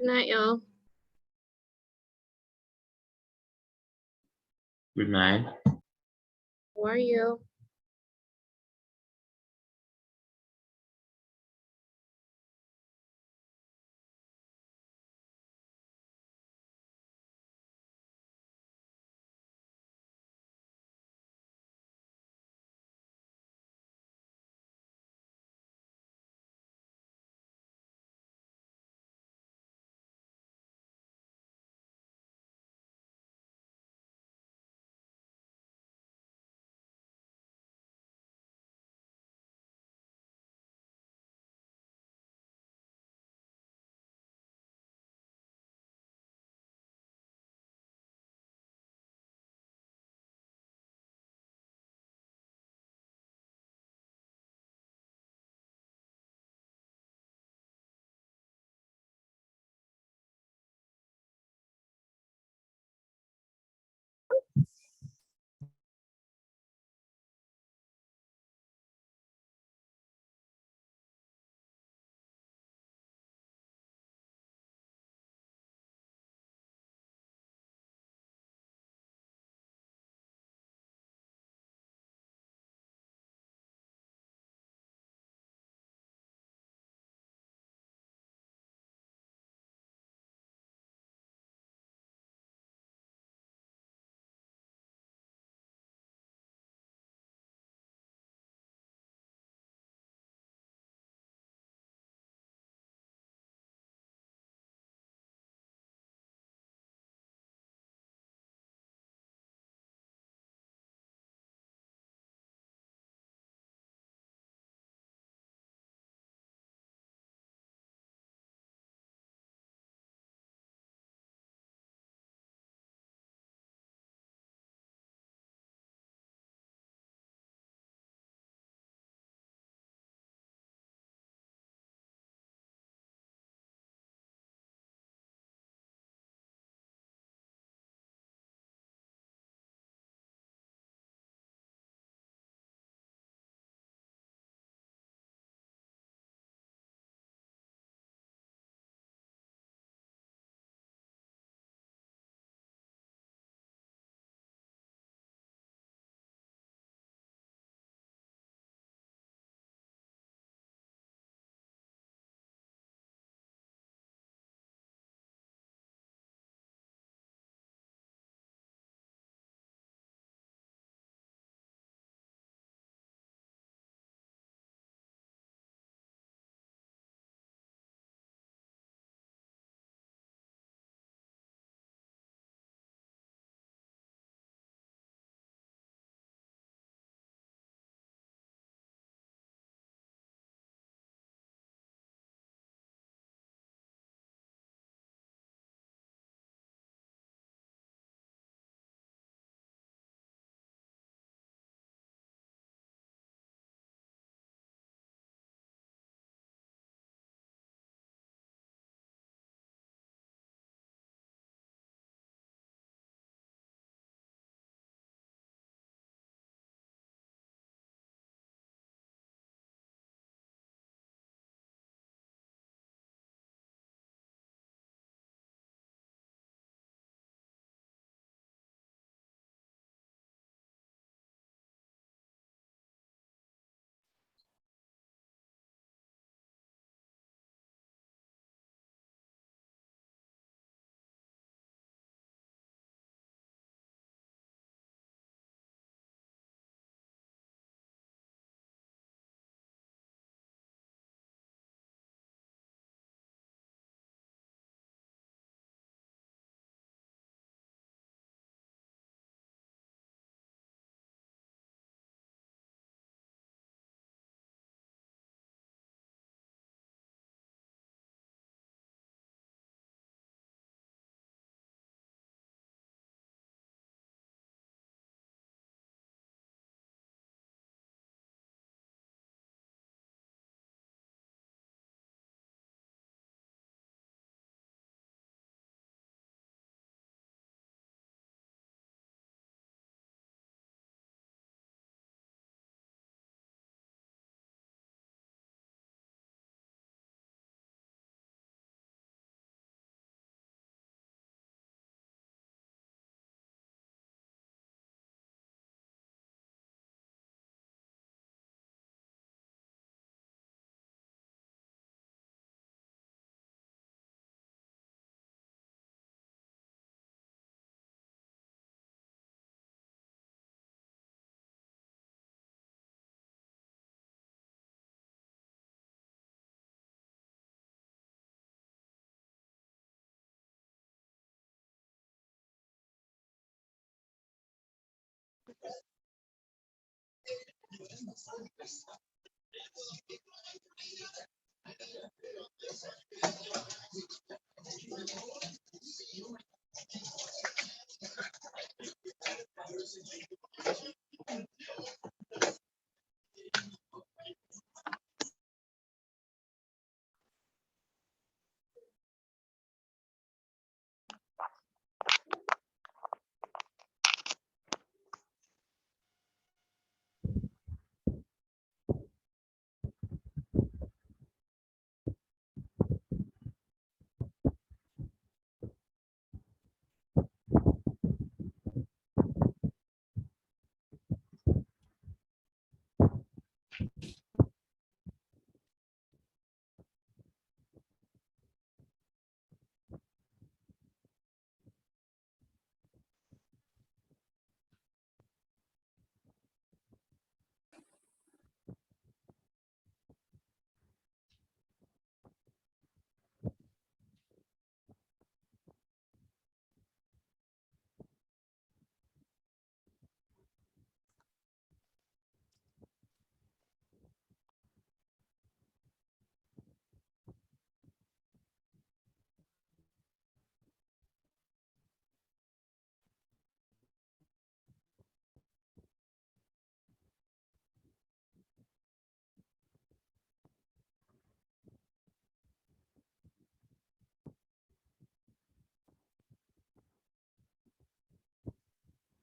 Good night, y'all. Good night. How are you?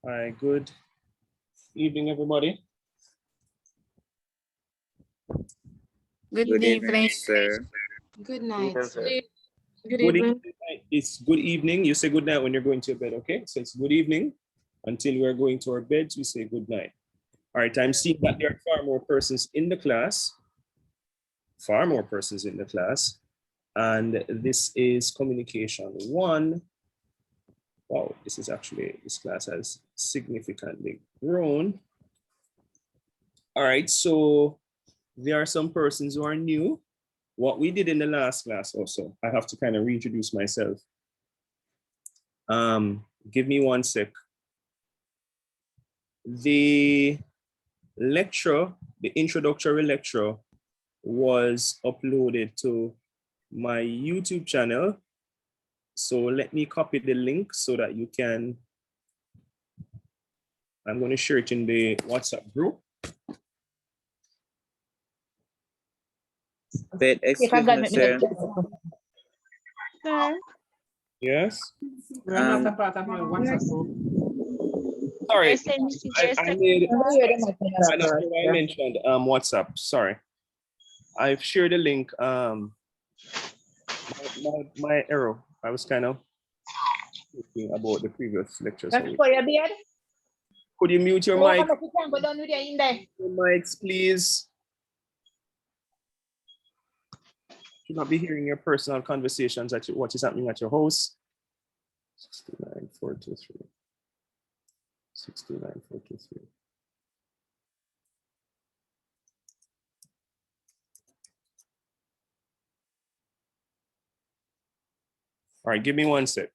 Hi, good evening, everybody. Good evening, sir. Good night, sir. Good Good evening. evening. It's good evening. You say good night when you're going to your bed, okay? So it's good evening. Until we're going to our beds, we say good night. All right, I'm seeing that there are far more persons in the class. Far more persons in the class. And this is communication one. Wow, this class has significantly grown. All right, so there are some persons who are new. What we did in the last class also, I have to kind of reintroduce myself. Give me one sec. The lecture, the introductory lecture was uploaded to my YouTube channel. So let me copy the link so that you can, I'm going to share it in the WhatsApp group. But excuse me, sir. Sir. Yes. We're not a part of my WhatsApp group. Sorry, There's I made, I mentioned WhatsApp, sorry. I've shared the link, my error. I was kind of thinking about the previous lecture. So could you mute your mic? Your mics, please. Should not be hearing your personal conversations at what is happening at your house. 69423. 69423. All right, give me one sec.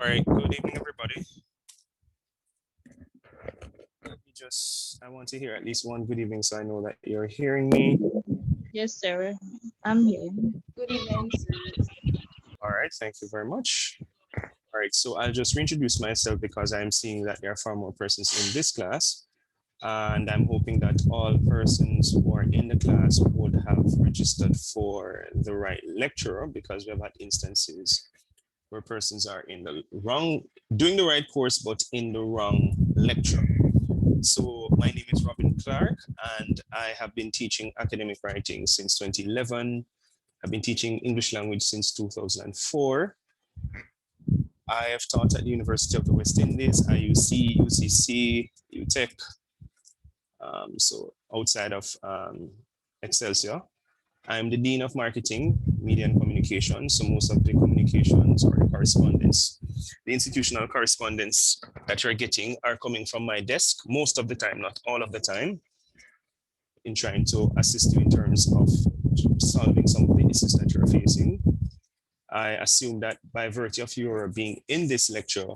All right, good evening, everybody. I want to hear at least one good evening so I know that you're hearing me. Yes, sir. I'm here. Good evening, sir. All right, thank you very much. All right, so I'll just reintroduce myself because I'm seeing that there are far more persons in this class. And I'm hoping that all persons who are in the class would have registered for the right lecturer, because we have had instances where persons are in the wrong, doing the right course, but in the wrong lecture. So my name is Robin Clark, and I have been teaching academic writing since 2011. I've been teaching English language since 2004. I have taught at the University of the West Indies, IUC, UCC, UTech. So outside of Excelsior, I'm the Dean of Marketing, Media and Communications. So most of the communications or the correspondence, the institutional correspondence that you're getting are coming from my desk most of the time, not all of the time, in trying to assist you in terms of solving some of the issues that you're facing. I assume that by virtue of your being in this lecture,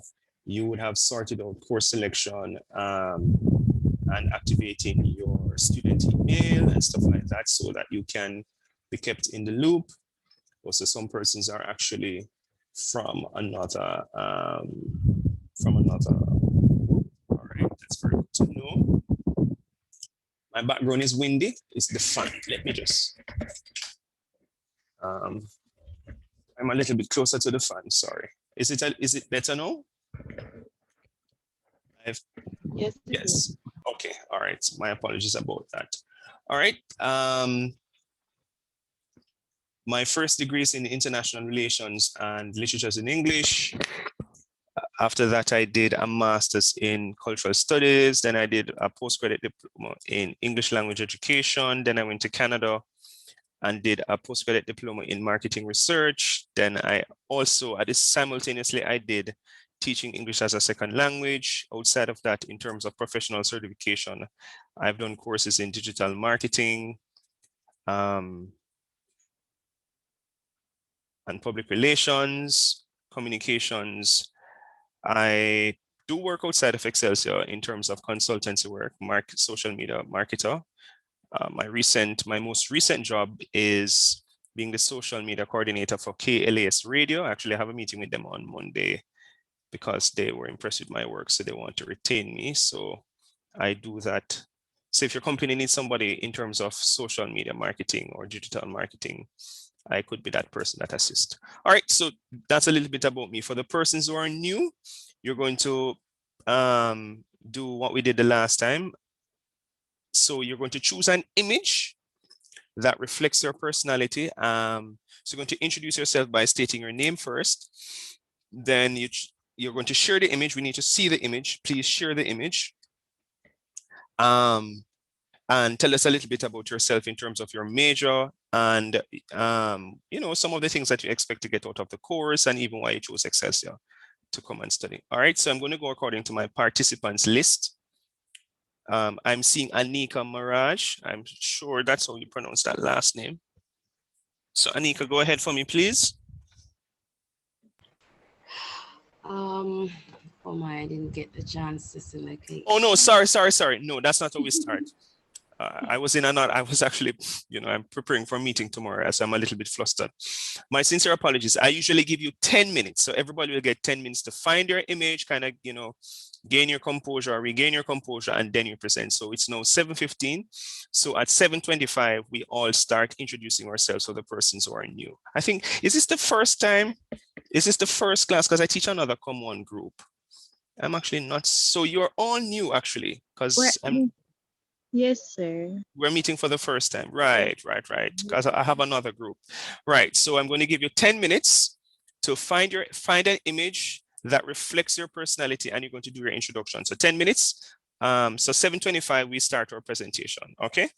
you would have sorted out course selection and activating your student email and stuff like that so that you can be kept in the loop. Also, some persons are actually from another group. All right, that's very good to know. My background is windy. It's the fan. Let me just. I'm a little bit closer to the fan. Sorry. Is it better now? Yes. Yes. Okay. All right. My apologies about that. All right. My first degree is in international relations and literatures in English. After that, I did a master's in cultural studies. Then I did a postgraduate diploma in English language education. Then I went to Canada and did a postgraduate diploma in marketing research. Then I also, simultaneously, I did teaching English as a second language. Outside of that, in terms of professional certification, I've done courses in digital marketing, and public relations, communications. I do work outside of Excelsior in terms of consultancy work, social media marketer. My most recent job is being the social media coordinator for KLAS Radio. I actually have a meeting with them on Monday because they were impressed with my work, so they want to retain me. So I do that. So if your company needs somebody in terms of social media marketing or digital marketing, I could be that person that assists. All right, so that's a little bit about me. For the persons who are new, you're going to do what we did the last time. So you're going to choose an image that reflects your personality. So you're going to introduce yourself by stating your name first. Then you're going to share the image. We need to see the image. Please share the image. And tell us a little bit about yourself in terms of your major and some of the things that you expect to get out of the course and even why you chose Excelsior to come and study. All right, so I'm going to go according to my participants list. I'm seeing Anika Maraj. I'm sure that's how you pronounce that last name. So Anika, go ahead for me, please. Oh my, I didn't get the chance to select it. Oh no, sorry. No, that's not how we start. I was actually, I'm preparing for a meeting tomorrow, so I'm a little bit flustered. My sincere apologies. I usually give you 10 minutes. So everybody will get 10 minutes to find your image, kind of, gain your composure or regain your composure, and then you present. So it's now 7:15. So at 7:25, we all start introducing ourselves for the persons who are new. I think, is this the first time? Is this the first class? Because I teach another common group. I'm actually not. So you're all new, actually, because Yes, sir. we're meeting for the first time. Right. Because I have another group. Right. So I'm going to give you 10 minutes to find an image that reflects your personality, and you're going to do your introduction. So 10 minutes. So 7:25, we start our presentation. Okay.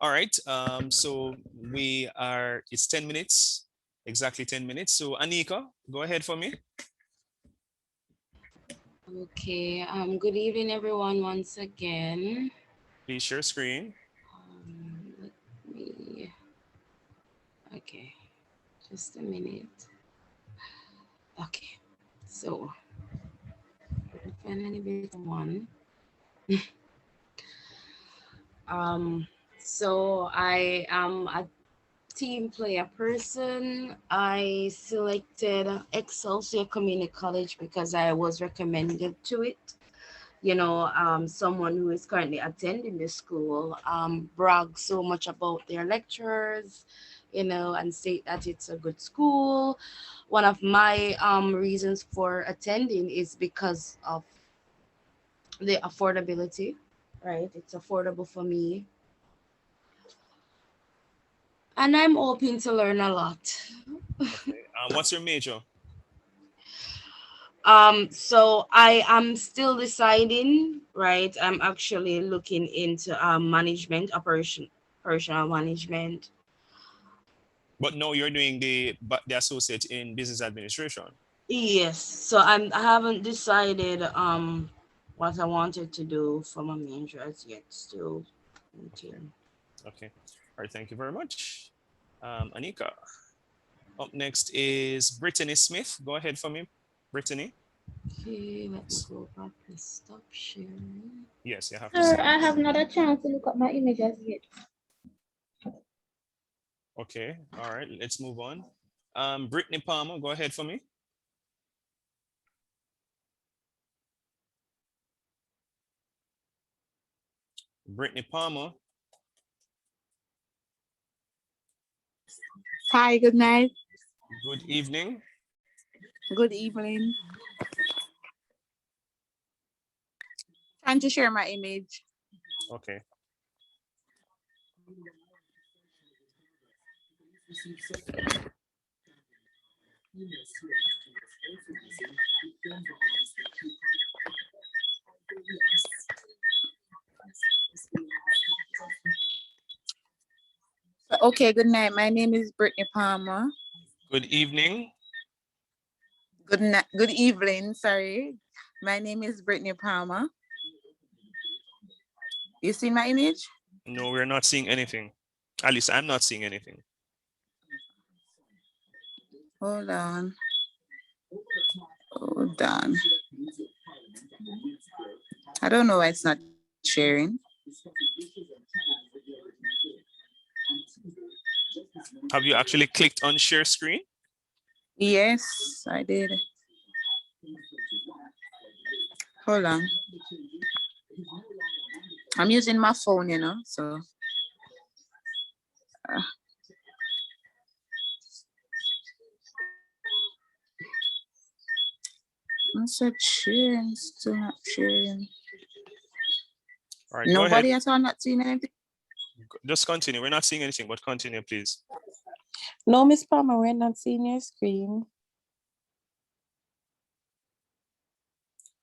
All right. So it's 10 minutes, exactly 10 minutes. So Anika, go ahead for me. Okay. Good evening, everyone. Once again. Please share screen. Let me. Okay. Just a minute. Okay. So, finally, bit one. So I am a team player person. I selected Excelsior Community College because I was recommended to it. Someone who is currently attending the school brags so much about their lecturers, and state that it's a good school. One of my reasons for attending is because of the affordability, right? It's affordable for me. And I'm hoping to learn a lot. Okay. What's your major? So I am still deciding, right? I'm actually looking into management, operational management. But no, you're doing the associate in business administration. Yes. So I haven't decided what I wanted to do for my major as yet. Still thinking. Okay. All right. Thank you very much. Anika. Up next is Brittany Smith. Go ahead for me, Brittany. Okay, let me go back and stop sharing. Yes, you have to. Sir, I have not a chance to look at my images yet. Okay. All right. Let's move on. Brittany Palmer, go ahead for me. Brittany Palmer. Hi, good night. Good evening. Good evening. Trying to share my image. Okay. Okay, good night. My name is Brittany Palmer. Good evening. Good night. Good evening. Sorry. My name is Brittany Palmer. You see my image? No, we're not seeing anything. At least I'm not seeing anything. Hold on. Hold on. I don't know why it's not sharing. Have you actually clicked on share screen? Yes, I did. Hold on. I'm using my phone, so. I said sharing, still not sharing. All right, Nobody go ahead. at all not seeing anything? Just continue. We're not seeing anything, but continue, please. No, Miss Palmer, we're not seeing your screen.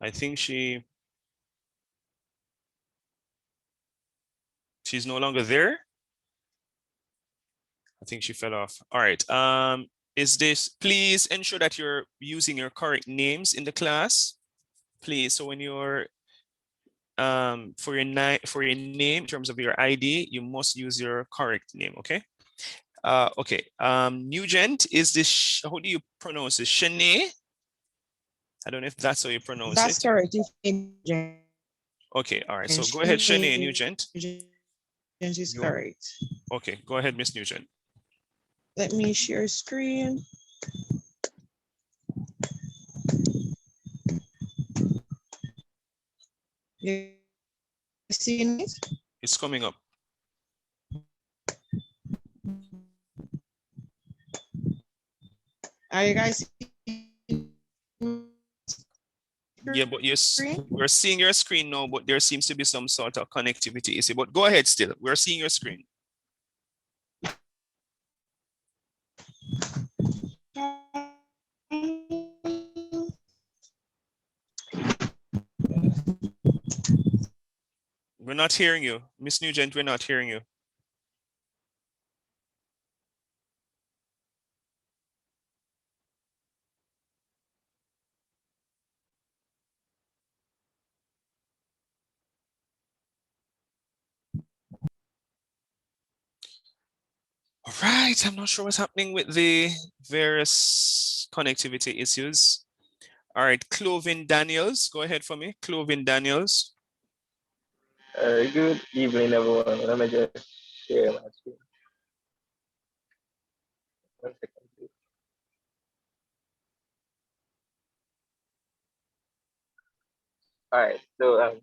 I think she's no longer there. I think she fell off. All right. Please ensure that you're using your correct names in the class, please. So when you're for your name in terms of your ID, you must use your correct name. Okay. Okay. Nugent, is this? How do you pronounce it? Shanae? I don't know if that's how you pronounce That's it. correct. Okay. All right. So go ahead, Shanae Nugent. Is correct. Okay. Go ahead, Miss Nugent. Let me share screen. You seeing it? It's coming up. Are you guys seeing? Yeah, but yes, we're seeing your screen now, but there seems to be some sort of connectivity issue. But go ahead still. We're seeing your screen. We're not hearing you. Miss Nugent, we're not hearing you. Right, I'm not sure what's happening with the various connectivity issues. All right, Clovin Daniels, go ahead for me. Clovin Daniels. Good evening, everyone. Let me just share my screen. 1 second, please. All right, so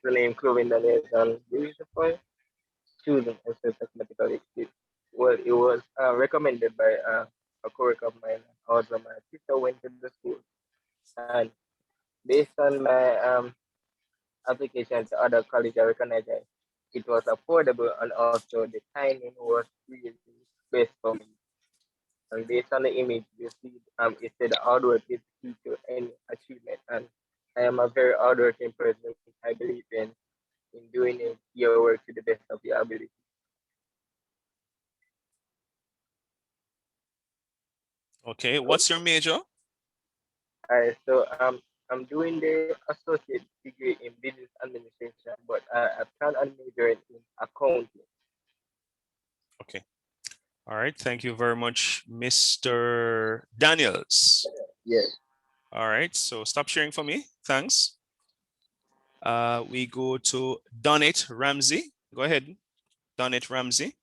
the name Clovin Daniels, the reason for choosing SS mathematical it was recommended by a coworker of mine. Also, my sister went to the school, and based on my application to other college, I recognized that it was affordable and also the timing was really best for me. And based on the image, you see, it said hard work is key to any achievement. And I am a very hardworking person. I believe in doing your work to the best of your ability. Okay, what's your major? All right, so I'm doing the associate degree in business administration, but I plan on majoring in accounting. Okay. All right, thank you very much, Mr. Daniels. Yes. All right, so stop sharing for me. Thanks. We go to Donit Ramsey. Go ahead, Donit Ramsey.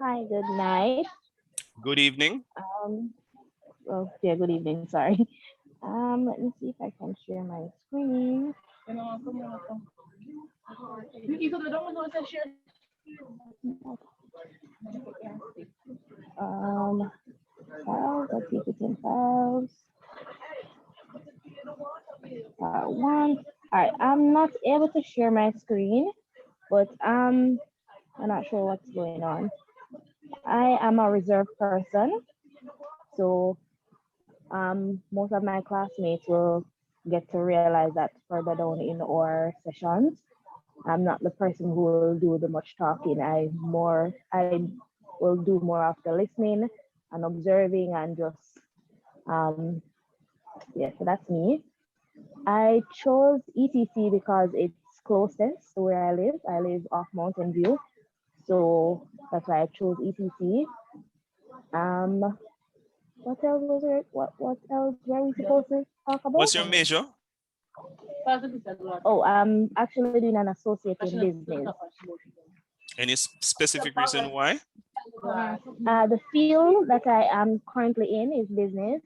Hi, good night. Good evening. Oh, yeah, good evening, sorry. Let me see if I can share my screen. Files, let's see if it's in files. One. All right, I'm not able to share my screen, but I'm not sure what's going on. I am a reserve person, so most of my classmates will get to realize that further down in our sessions. I'm not the person who will do the much talking. I will do more of the listening and observing and just yeah, so that's me. I chose ETC because it's closest to where I live. I live off Mountain View, so that's why I chose ETC. What else was it? What else were we supposed to talk about? What's your major? Oh, I'm actually doing an associate in business. Any specific reason why? The field that I am currently in is business.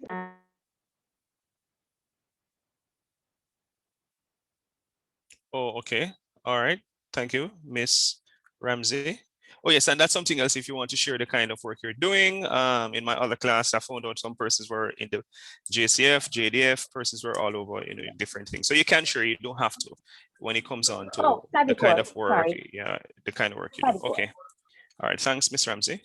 Oh, okay. All right. Thank you, Miss Ramsey. Oh, yes, and that's something else if you want to share the kind of work you're doing. In my other class, I found out some persons were in the JCF, JDF, persons were all over, different things. So you can share, you don't have to when it comes on to the kind of work, yeah, the kind of work you do. Okay. All right. Thanks, Miss Ramsey.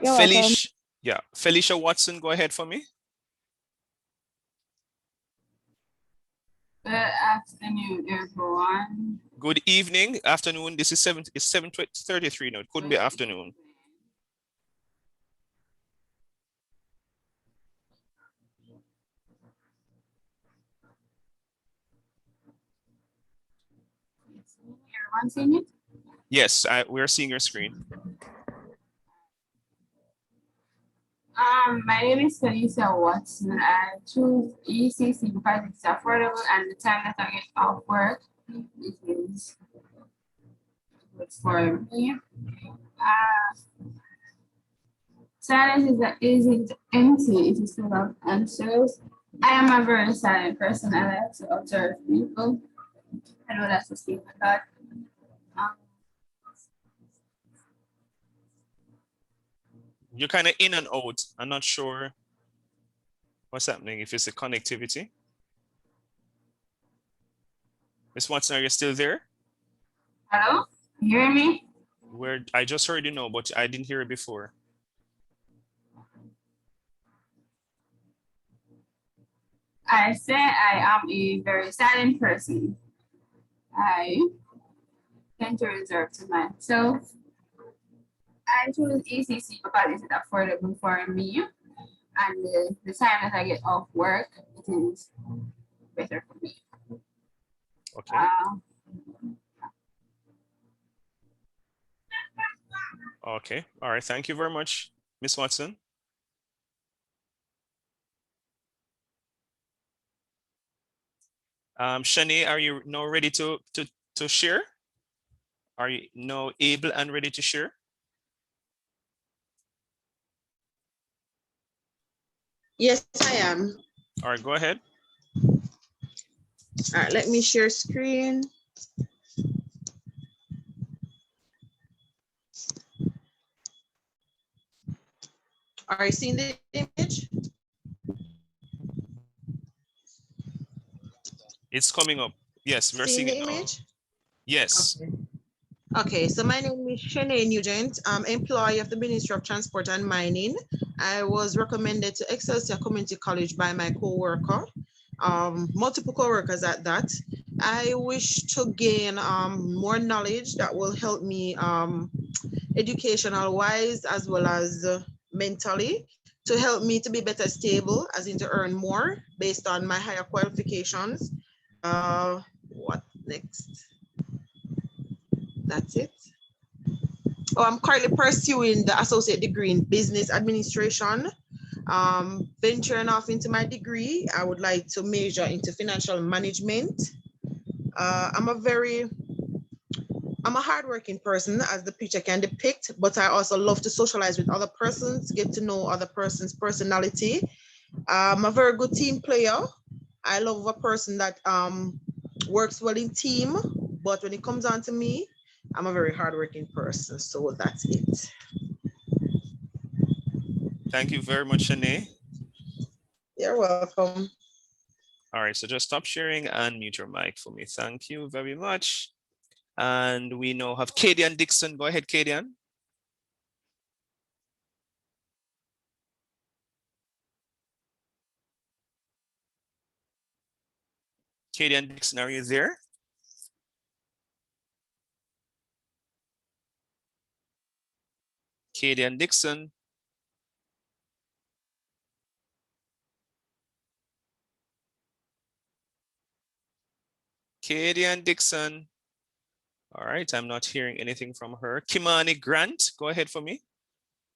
Felicia, yeah, Felicia Watson, go ahead for me. Good afternoon, everyone. Good evening, afternoon. This is 7:33 now. It couldn't be afternoon. Everyone seeing it? Yes, we're seeing your screen. My name is Felicia Watson. I choose ECC because it's affordable and the time that I get off work, it is good for me. Silence isn't empty, it is full of answers. I am a very silent person. I like to observe people. I know that's a statement, but You're kind of in and out. I'm not sure what's happening, if it's a connectivity. Miss Watson, are you still there? hello? You hear me? I just heard you now, but I didn't hear it before. I say I am a very silent person. I tend to reserve to myself. I choose ECC because it's affordable for me, and the time that I get off work, it is better for me. Okay. Okay. All right. Thank you very much, Miss Watson. Shani, are you now ready to share? Are you now able and ready to share? Yes, I am. All right, go ahead. All right, let me share screen. Are you seeing the image? It's coming up. Yes, we're seeing Seeing the it now. image? Yes. Okay. Okay, so my name is Shanae Nugent. I'm employee of the Ministry of Transport and Mining. I was recommended to Excelsior Community College by my co-worker, multiple co-workers at that. I wish to gain more knowledge that will help me educational wise as well as mentally, to help me to be better stable, as in to earn more based on my higher qualifications. What next? That's it. Oh, I'm currently pursuing the associate degree in business administration. Venturing off into my degree, I would like to major into financial management. I'm a hardworking person, as the picture can depict, but I also love to socialize with other persons, get to know other person's personality. I'm a very good team player. I love a person that works well in team, but when it comes down to me, I'm a very hardworking person. So that's it. Thank you very much, Shanae. You're welcome. All right, so just stop sharing and mute your mic for me. Thank you very much. And we now have Kadian Dixon. Go ahead, Kadian. Kadian Dixon, are you there? Kadian Dixon. Kadian Dixon. All right, I'm not hearing anything from her. Kimani Grant, go ahead for me.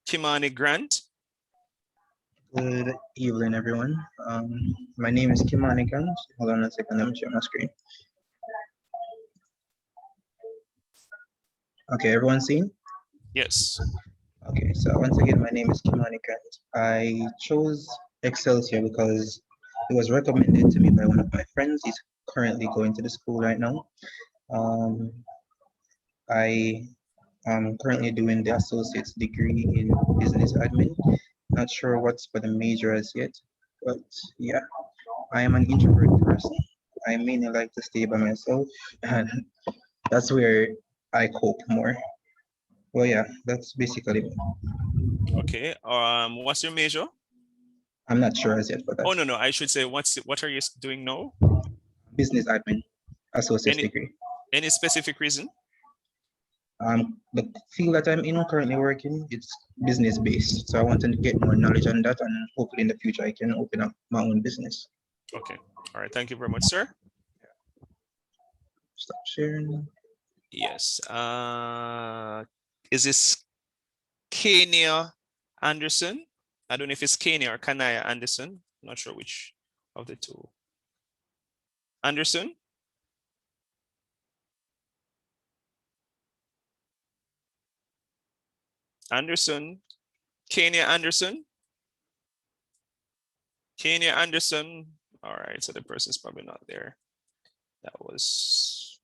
Kimani Grant. Good evening, everyone. My name is Kimani Grant. Hold on a second, let me share my screen. Okay, everyone seen? Yes. Okay, so once again, my name is Kimani Grant. I chose Excelsior because it was recommended to me by one of my friends. He's currently going to the school right now. I am currently doing the associate's degree in business admin. Not sure what's for the major as yet, but yeah, I am an introvert person. I mainly like to stay by myself, and that's where I cope more. Well, yeah, that's basically it. Okay. What's your major? I'm not sure as yet, but that's Oh no, I should say what are you doing now? business admin, associate's degree. Any specific reason? The field that I'm in currently working, it's business based. So I want to get more knowledge on that, and hopefully in the future I can open up my own business. Okay. All right. Thank you very much, sir. Stop sharing. Yes. Is this Kenya Anderson? I don't know if it's Kenya or Kanaya Anderson. Not sure which of the two. Anderson? Anderson? Kenya Anderson? Kenya Anderson? All right, so the person's probably not there. That was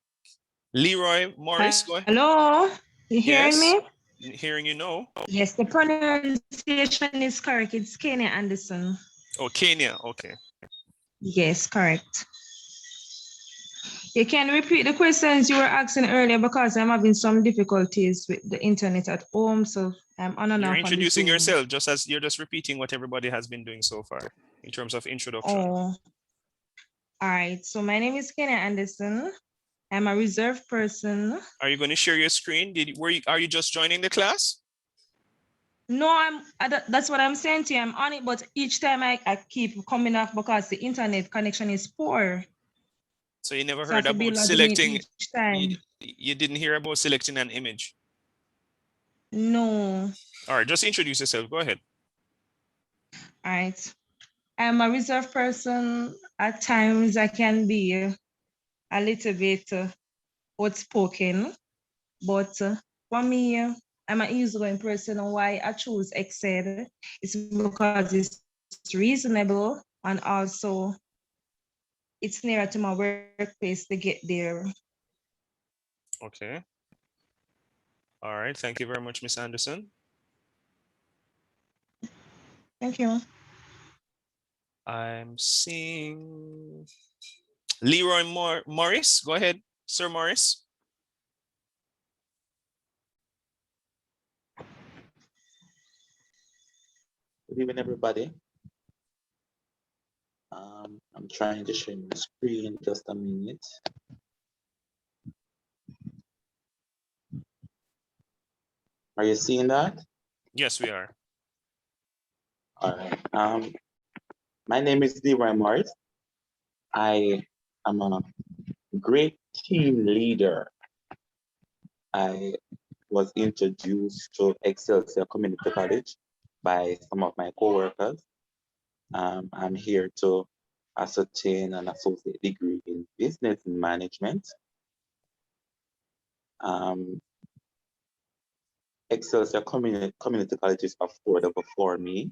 Leroy Morris. Go ahead. Hello, you hearing me? Hearing you know. Yes, the pronunciation is correct. It's Kenya Anderson. Oh, Kenya. Okay. Yes, correct. You can repeat the questions you were asking earlier because I'm having some difficulties with the internet at home. So I'm on and off. You're introducing yourself just as you're just repeating what everybody has been doing so far in terms of introduction. Oh, all right. So my name is Kenya Anderson. I'm a reserved person. Are you going to share your screen? Are you just joining the class? No, that's what I'm saying to you. I'm on it, but each time I keep coming off because the internet connection is poor. So you never So I have heard to be about logging in selecting, each time. you didn't hear about selecting an image. No. All right, just introduce yourself. Go ahead. All right. I'm a reserved person. At times I can be a little bit outspoken, but for me, I'm an easygoing person. And why I choose Excel is because it's reasonable and also it's nearer to my workplace to get there. Okay. All right, thank you very much, Miss Anderson. Thank you. I'm seeing Leroy Morris. Go ahead, Sir Morris. Good evening, everybody. I'm trying to share my screen, just a minute. Are you seeing that? Yes, we are. All right. My name is Leroy Morris. I am a great team leader. I was introduced to Excelsior Community College by some of my coworkers. I'm here to ascertain an associate degree in business management. Excelsior Community College is affordable for me,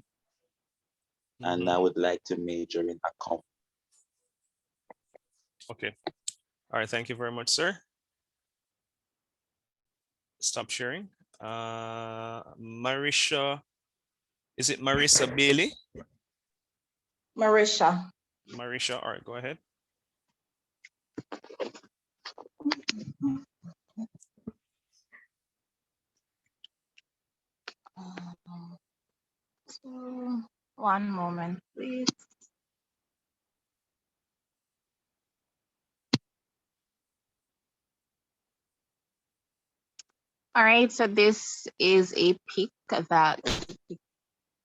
and I would like to major in account. Okay. All right, thank you very much, sir. Stop sharing. Marisha, is it Marissa Bailey? Marisha. Marisha, all right, go ahead. So, one moment, please. All right, so this is a pic that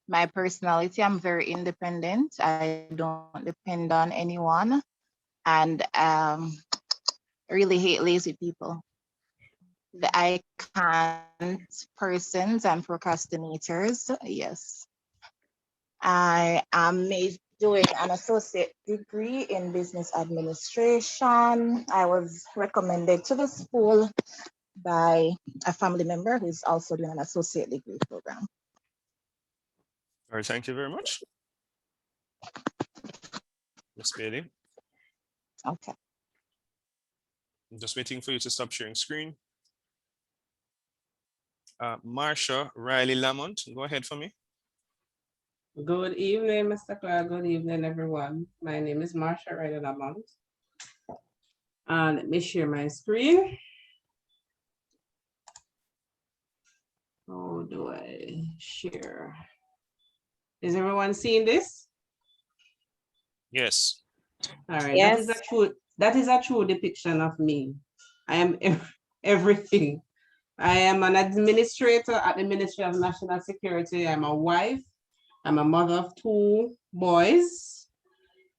my personality. I'm very independent. I don't depend on anyone, and really hate lazy people. I can't persons and procrastinators. Yes. I am doing an associate degree in business administration. I was recommended to the school by a family member who's also doing an associate degree program. All right, thank you very much. Miss Bailey. Okay. I'm just waiting for you to stop sharing screen. Marsha Riley Lamont, go ahead for me. Good evening, Mr. Clark. Good evening, everyone. My name is Marsha Riley Lamont. And let me share my screen. How do I share? Is everyone seeing this? Yes. All right. Yes. That is a true depiction of me. I am everything. I am an administrator at the Ministry of National Security. I'm a wife. I'm a mother of 2 boys.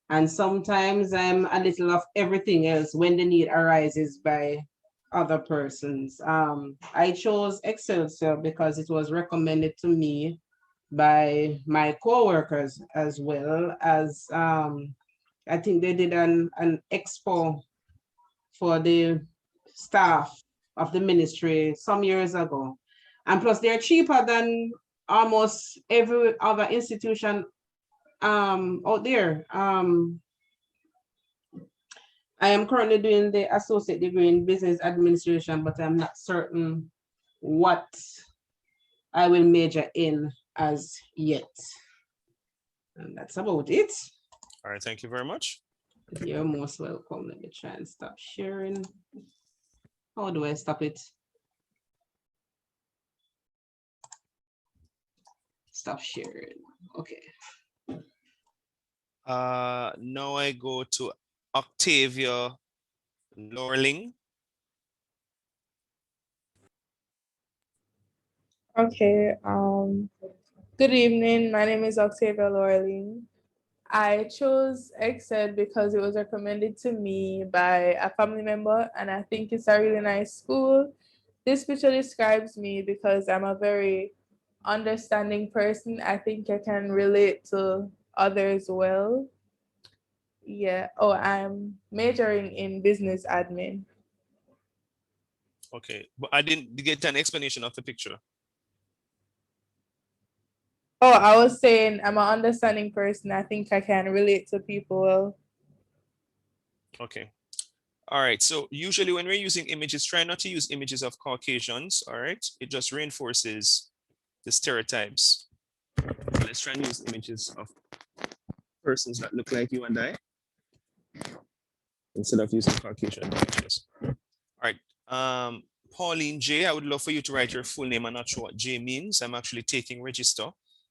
And sometimes I'm a little of everything else when the need arises by other persons. I chose Excelsior because it was recommended to me by my co-workers, as well as I think they did an expo for the staff of the ministry some years ago. And plus they're cheaper than almost every other institution out there. I am currently doing the associate degree in business administration, but I'm not certain what I will major in as yet. And that's about it. All right, thank you very much. You're most welcome. Let me try and stop sharing. How do I stop it? Stop sharing. Okay. Now I go to Octavia Lorling. Okay, good evening. My name is Octavia Lorling. I chose Excel because it was recommended to me by a family member, and I think it's a really nice school. This picture describes me because I'm a very understanding person. I think I can relate to others well. Yeah. Oh, I'm majoring in business admin. Okay, but I didn't get an explanation of the picture. Oh, I was saying I'm an understanding person. I think I can relate to people well. Okay. All right. So usually when we're using images, try not to use images of Caucasians. All right. It just reinforces the stereotypes. So let's try and use images of persons that look like you and I instead of using Caucasian images. All right. Pauline J, I would love for you to write your full name. I'm not sure what J means. I'm actually taking register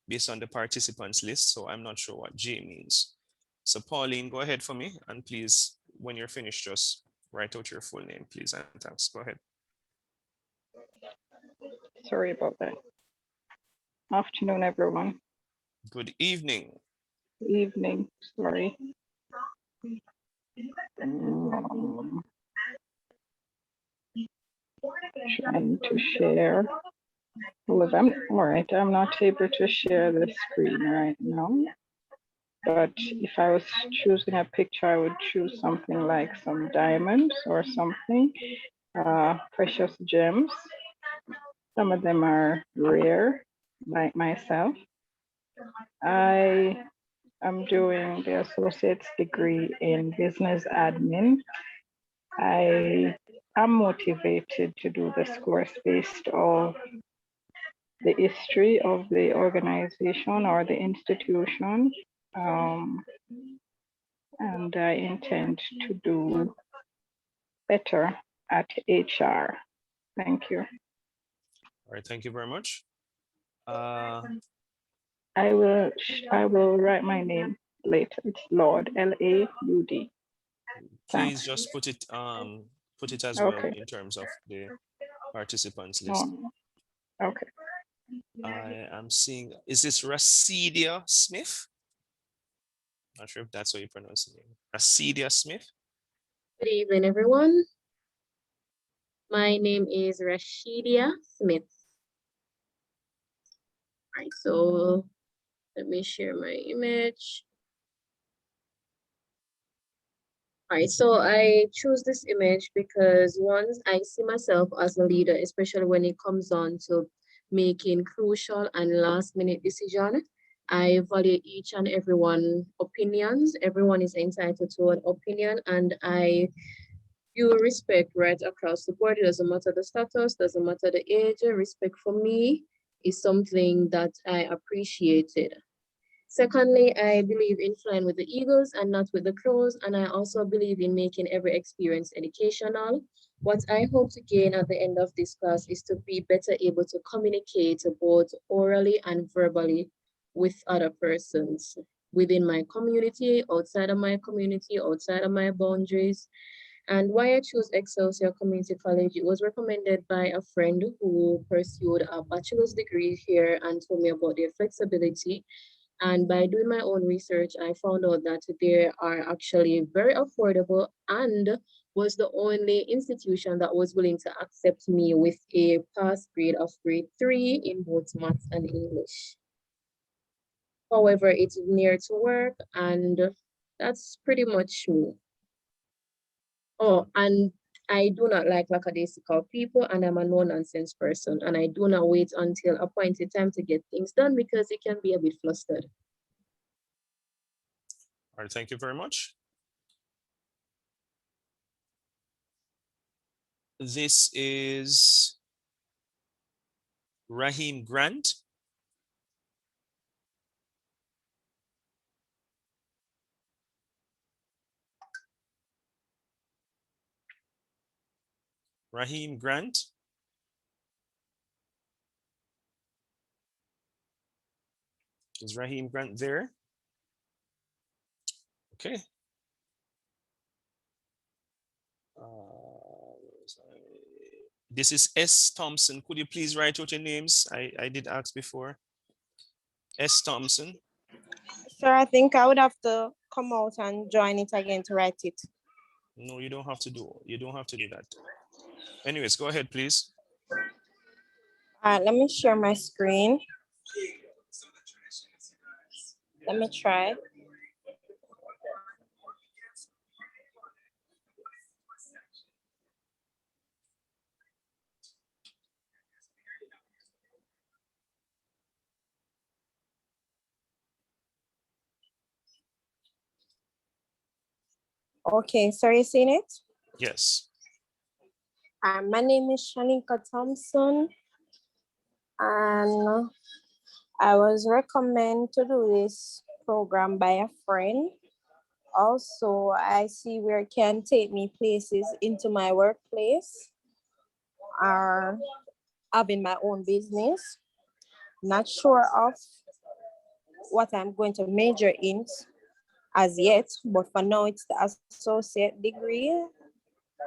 based on the participants list, so I'm not sure what J means. So Pauline, go ahead for me, and please, when you're finished, just write out your full name, please, and thanks. Go ahead. Sorry about that. Afternoon, everyone. Good evening. Evening, sorry. Trying to share. Well, I'm all right. I'm not able to share the screen right now. But if I was choosing a picture, I would choose something like some diamonds or something, precious gems. Some of them are rare, like myself. I am doing the associate's degree in business admin. I am motivated to do this course based on the history of the organization or the institution. And I intend to do better at HR. Thank you. All right, thank you very much. I will write my name later. It's Lord, L-A-U-D. Please just put it as well in terms of the participants list. Okay. I am seeing, is this Rasidia Smith? Not sure if that's how you pronounce the name. Rasidia Smith. Good evening, everyone. My name is Rashidia Smith. All right, so let me share my image. All right, so I choose this image because once I see myself as a leader, especially when it comes on to making crucial and last minute decisions. I value each and everyone's opinions. Everyone is entitled to an opinion, and I view respect right across the board. It doesn't matter the status, doesn't matter the age. Respect for me is something that I appreciated. Secondly, I believe in flying with the eagles and not with the crows, and I also believe in making every experience educational. What I hope to gain at the end of this class is to be better able to communicate both orally and verbally with other persons within my community, outside of my community, outside of my boundaries. And why I chose Excelsior Community College, it was recommended by a friend who pursued a bachelor's degree here and told me about their flexibility. And by doing my own research, I found out that they are actually very affordable and was the only institution that was willing to accept me with a pass grade of grade 3 in both maths and English. However, it's near to work, and that's pretty much me. Oh, and I do not like lackadaisical people, and I'm a no-nonsense person, and I do not wait until appointed time to get things done because it can be a bit flustered. All right, thank you very much. This is Raheem Grant. Raheem Grant. Is Raheem Grant there? Okay. This is S. Thompson. Could you please write out your names? I did ask before. S. Thompson. Sir, I think I would have to come out and join it again to write it. No, you don't have to do that. Anyways, go ahead, please. Let me share my screen. Let me try. Okay, so you seen it? Yes. My name is Shanika Thompson, and I was recommended to do this program by a friend. Also, I see where it can take me places into my workplace or having my own business. Not sure of what I'm going to major in as yet, but for now it's the associate degree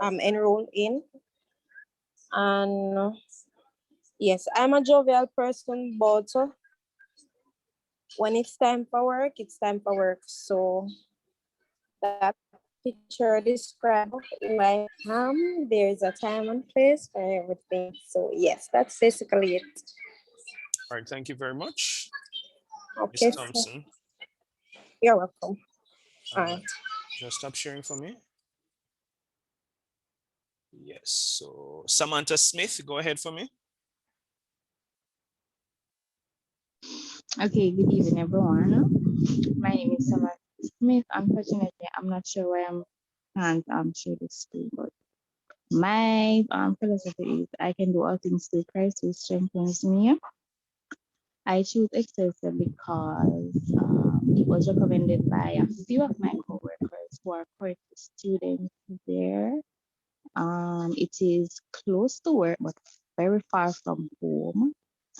I'm enrolled in. And yes, I'm a jovial person, but when it's time for work, it's time for work. So that picture describes who I am. There's a time and place for everything. So yes, that's basically it. All right, thank you very much, Okay, Ms. Thompson. you're welcome. All right. Just stop sharing for me. Yes, so Samantha Smith, go ahead for me. Okay, good evening, everyone. My name is Samantha Smith. Unfortunately, I'm not sure why can't share the screen, but my philosophy is I can do all things through Christ who strengthens me. I choose Excelsior because it was recommended by a few of my coworkers who are currently students there. It is close to work, but very far from home.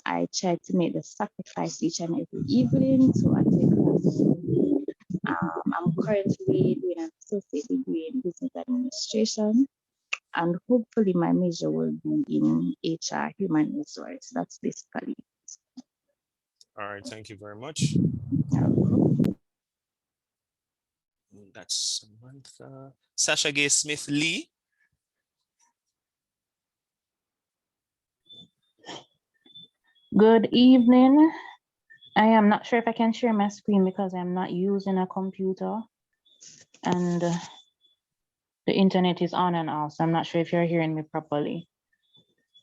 I try to make the sacrifice each and every evening to attend classes. I'm currently doing an associate degree in business administration, and hopefully my major will be in HR, human resource. That's basically it. All right, thank you very much. That's Samantha. Sasha Gay Smith Lee. Good evening. I am not sure if I can share my screen because I'm not using a computer and the internet is on and off. So I'm not sure if you're hearing me properly.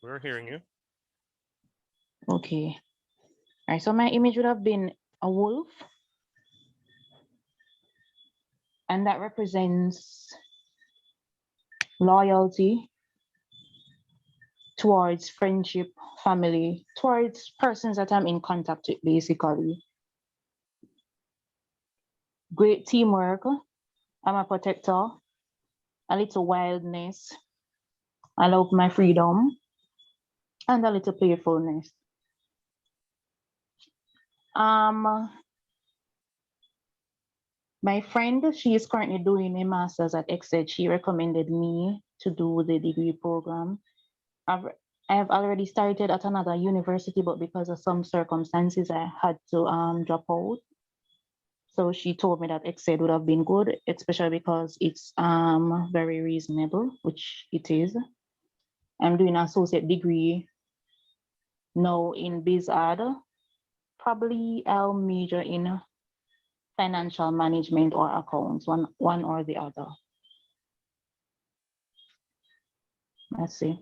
We're hearing you. Okay. All right, so my image would have been a wolf. And that represents loyalty towards friendship, family, towards persons that I'm in contact with, basically. Great teamwork. I'm a protector. A little wildness. I love my freedom. And a little playfulness. My friend, she is currently doing a master's at EXED. She recommended me to do the degree program. I have already started at another university, but because of some circumstances, I had to drop out. So she told me that EXED would have been good, especially because it's very reasonable, which it is. I'm doing an associate degree now in BizAd. Probably I'll major in financial management or accounts, one or the other. Let's see.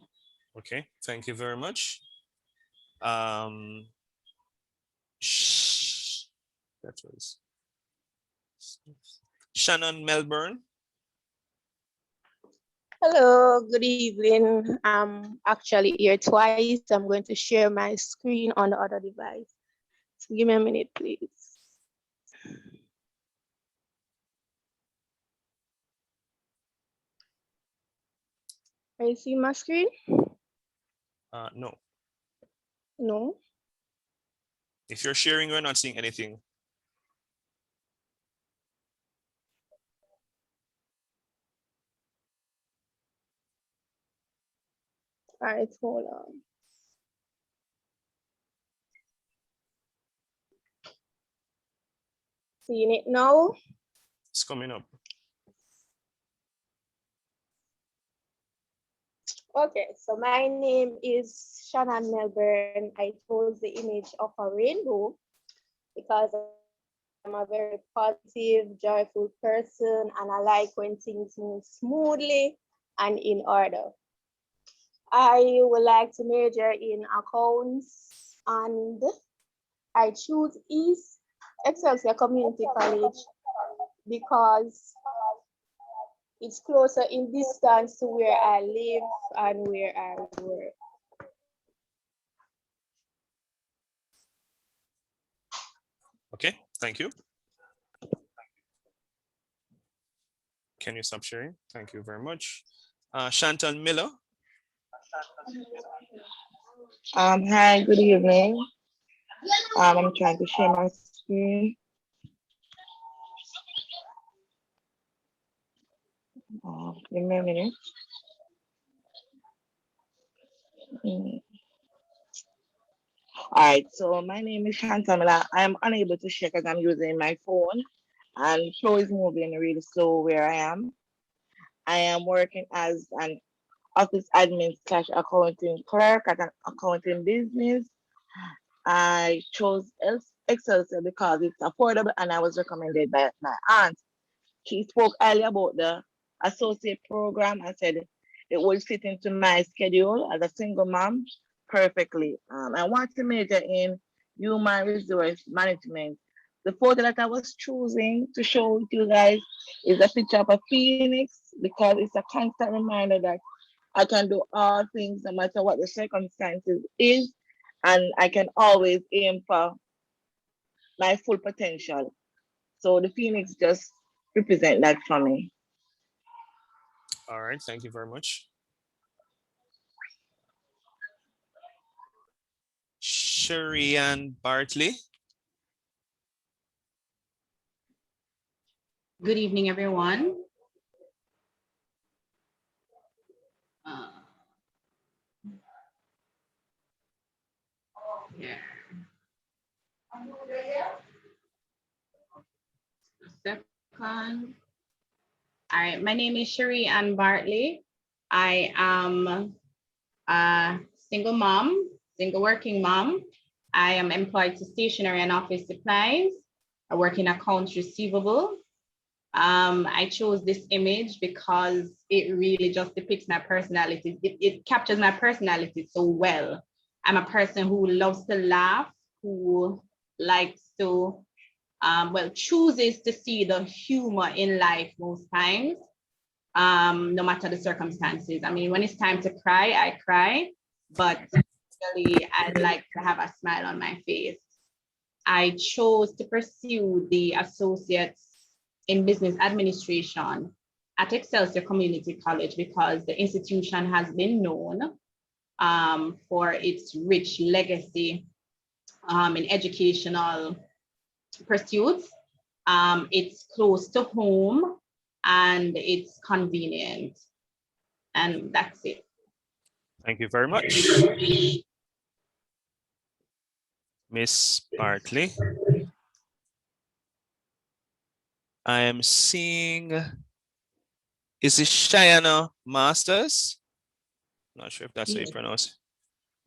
Okay, thank you very much. That was Shannon Melbourne. Hello, good evening. I'm actually here twice. I'm going to share my screen on the other device. So give me a minute, please. Can you see my screen? No. No. If you're sharing, we're not seeing anything. All right, hold on. seeing it now. It's coming up. Okay, so my name is Shannon Melbourne. I chose the image of a rainbow because I'm a very positive, joyful person, and I like when things move smoothly and in order. I would like to major in accounts, and I choose East Excelsior Community College because it's closer in distance to where I live and where I work. Okay, thank you. Can you stop sharing? Thank you very much. Chantal Miller. Hi, good evening. I'm trying to share my screen. Give me a minute. All right, so my name is Chantal Miller. I'm unable to share because I'm using my phone and flow is moving really slow where I am. I am working as an office admin / accounting clerk at an accounting business. I chose Excelsior because it's affordable and I was recommended by my aunt. She spoke earlier about the associate program and said it would fit into my schedule as a single mom perfectly. I want to major in human resource management. The photo that I was choosing to show to you guys is a picture of a phoenix because it's a constant reminder that I can do all things no matter what the circumstances is, and I can always aim for my full potential. So the phoenix just represent that for me. All right, thank you very much. Sherry-Ann Bartley. Good evening, everyone. Yeah. Second. All right, my name is Sherry-Ann Bartley. I am a single mom, single working mom. I am employed to stationery and office supplies. I work in accounts receivable. I chose this image because it really just depicts my personality. It captures my personality so well. I'm a person who loves to laugh, who likes to, chooses to see the humor in life most times, no matter the circumstances. I mean, when it's time to cry, I cry, but really I'd like to have a smile on my face. I chose to pursue the associates in business administration at Excelsior Community College because the institution has been known for its rich legacy in educational pursuits. It's close to home and it's convenient. And that's it. Thank you very much. Miss Bartley. I am seeing, is it Cheyenne Masters? Not sure if that's how you pronounce it.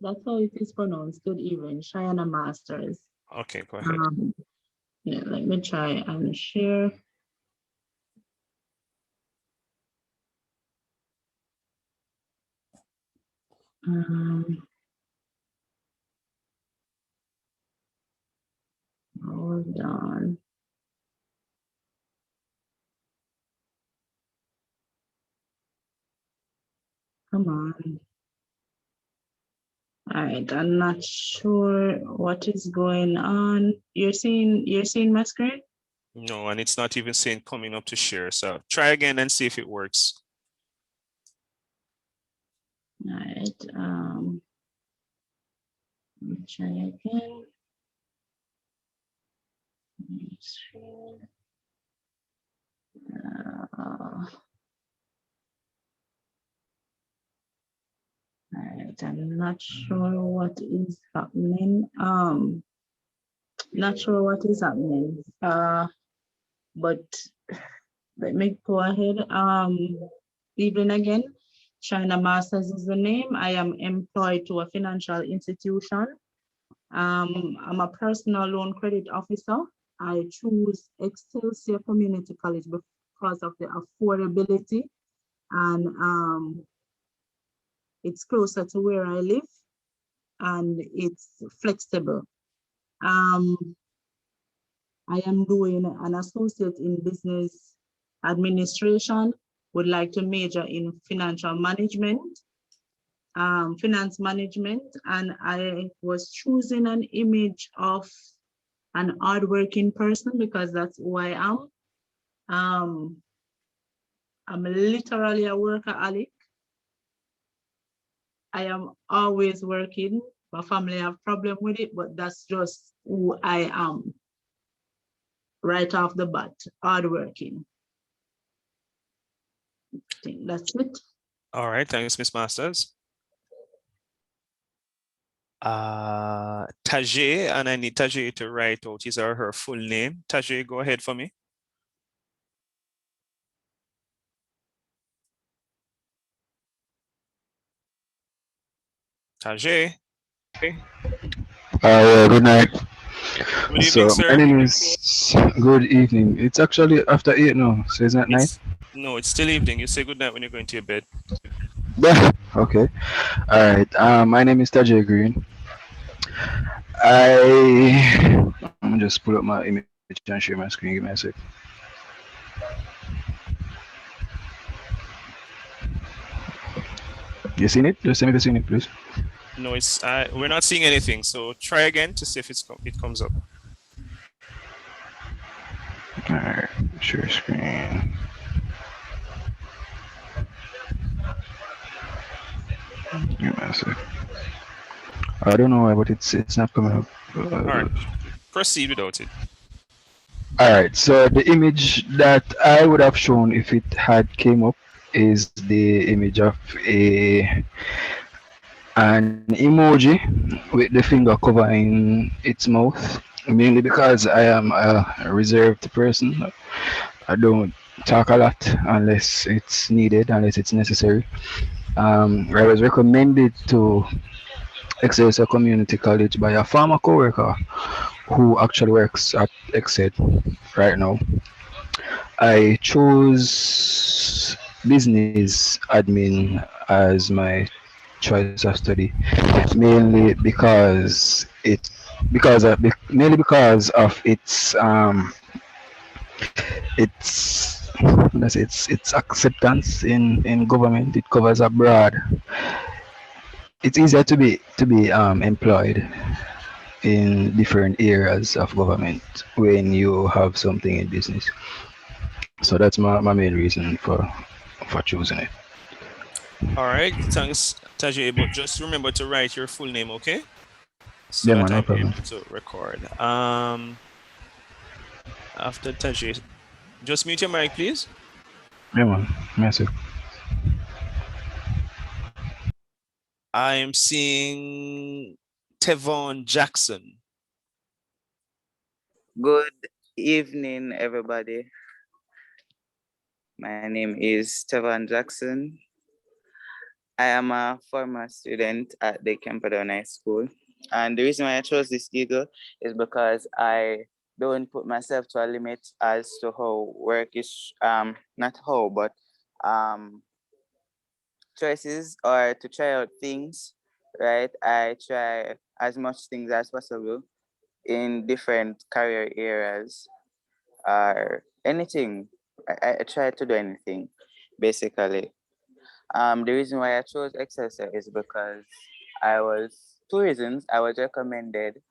That's how it is pronounced. Good evening, Cheyenne Masters. Okay, go ahead. Yeah, let me try and share. Hold on. Come on. All right, I'm not sure what is going on. You're seeing my screen? No, and it's not even saying coming up to share. So try again and see if it works. All right. Let me try again. All right, I'm not sure what is happening. Not sure what is happening. but let me go ahead. Evening again. China Masters is the name. I am employed to a financial institution. I'm a personal loan credit officer. I choose Excelsior Community College because of the affordability, and it's closer to where I live and it's flexible. I am doing an associate in business administration, would like to major in financial management, finance management, and I was choosing an image of an hardworking person because that's who I am. I'm literally a workaholic. I am always working. My family have problem with it, but that's just who I am. Right off the bat, hardworking. I think that's it. All right, thanks, Miss Masters. Tajay, and I need Tajay to write out his or her full name. Tajay, go ahead for me. Tajay. Yeah, good night. Good So evening, my sir. name is good evening. It's actually after 8 now, so it's not night. No, it's still evening. You say good night when you're going to your bed. Okay. All right. My name is Tajay Green. I'm gonna just pull up my image and share my screen. Give me a sec. You seen it? Just send me the screen, please. No, it's we're not seeing anything. So try again to see if it comes up. All right. Share screen. Give me a sec. I don't know why, but it's not coming up. All right. Proceed without it. All right, so the image that I would have shown if it had came up is the image of an emoji with the finger covering its mouth, mainly because I am a reserved person. I don't talk a lot unless it's needed, unless it's necessary. I was recommended to Excelsior Community College by a former coworker who actually works at Excel right now. I chose business admin as my choice of study, mainly mainly because of its acceptance in government. It covers abroad. It's easier to be employed in different areas of government when you have something in business. So that's my main reason for choosing it. All right, thanks, Tajay. But just remember to write your full name, okay? So Yeah, that man, no I'm problem. able to record. After Tajay, just mute your mic, please. Yeah, man. Merci. I am seeing Tevon Jackson. Good evening, everybody. My name is Tevan Jackson. I am a former student at the Camperdown High School. And the reason why I chose this eagle is because I don't put myself to a limit as to how work is, not how, but choices or to try out things, right? I try as much things as possible in different career areas or anything. I try to do anything, basically. The reason why I chose Excelsior is because two reasons. I was recommended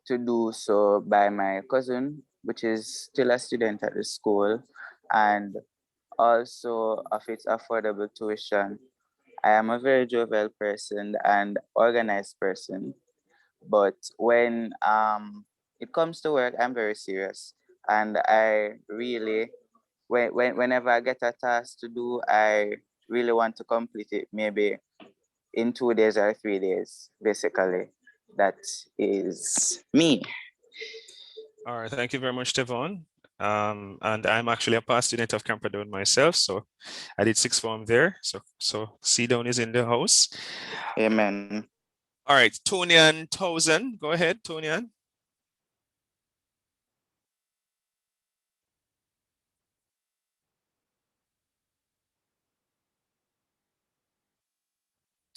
to do so by my cousin, which is still a student at the school, and also of its affordable tuition. I am a very jovial person and organized person, but when it comes to work, I'm very serious, and I really, whenever I get a task to do, I really want to complete it, maybe in 2 days or 3 days. Basically, that is me. All right, thank you very much, Tevon. And I'm actually a past student of Camperdown myself, so I did sixth form there. So C-Down is in the house. Amen. All right, Tonian Towson, go ahead, Tonian.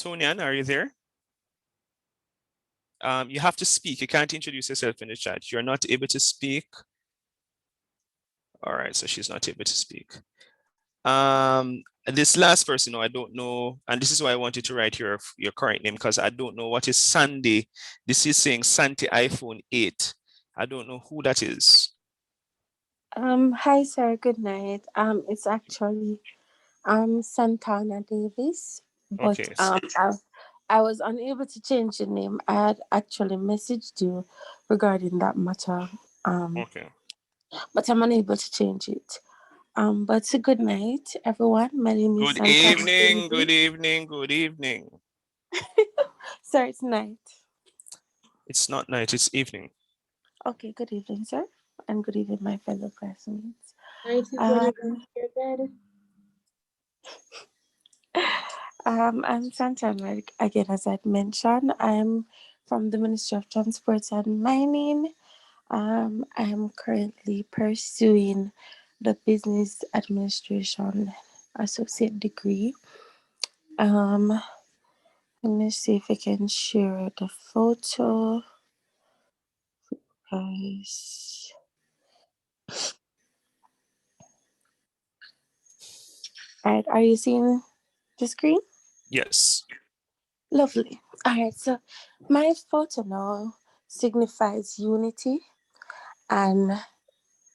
Tonian, are you there? You have to speak. You can't introduce yourself in the chat. You're not able to speak. All right, so she's not able to speak. This last person, I don't know, and this is why I wanted to write your correct name, because I don't know what is Sandy. This is saying Santi iPhone 8. I don't know who that is. Hi sir, good night. It's actually Santana Davis, but Okay. I was unable to change the name. I had actually messaged you regarding that matter. Okay. But I'm unable to change it. But good night, everyone. My name is Good Santana evening, Davis. good evening, good evening. Sir, it's night. It's not night, it's evening. Okay, good evening, sir. And good evening, my fellow classmates. Night is when you go to your bed. I'm Santana, again, as I'd mentioned. I'm from the Ministry of Transport and Mining. I'm currently pursuing the Business Administration Associate degree. Let me see if I can share the photo. Guys. All right, are you seeing the screen? Yes. Lovely. All right, so my photo now signifies unity, and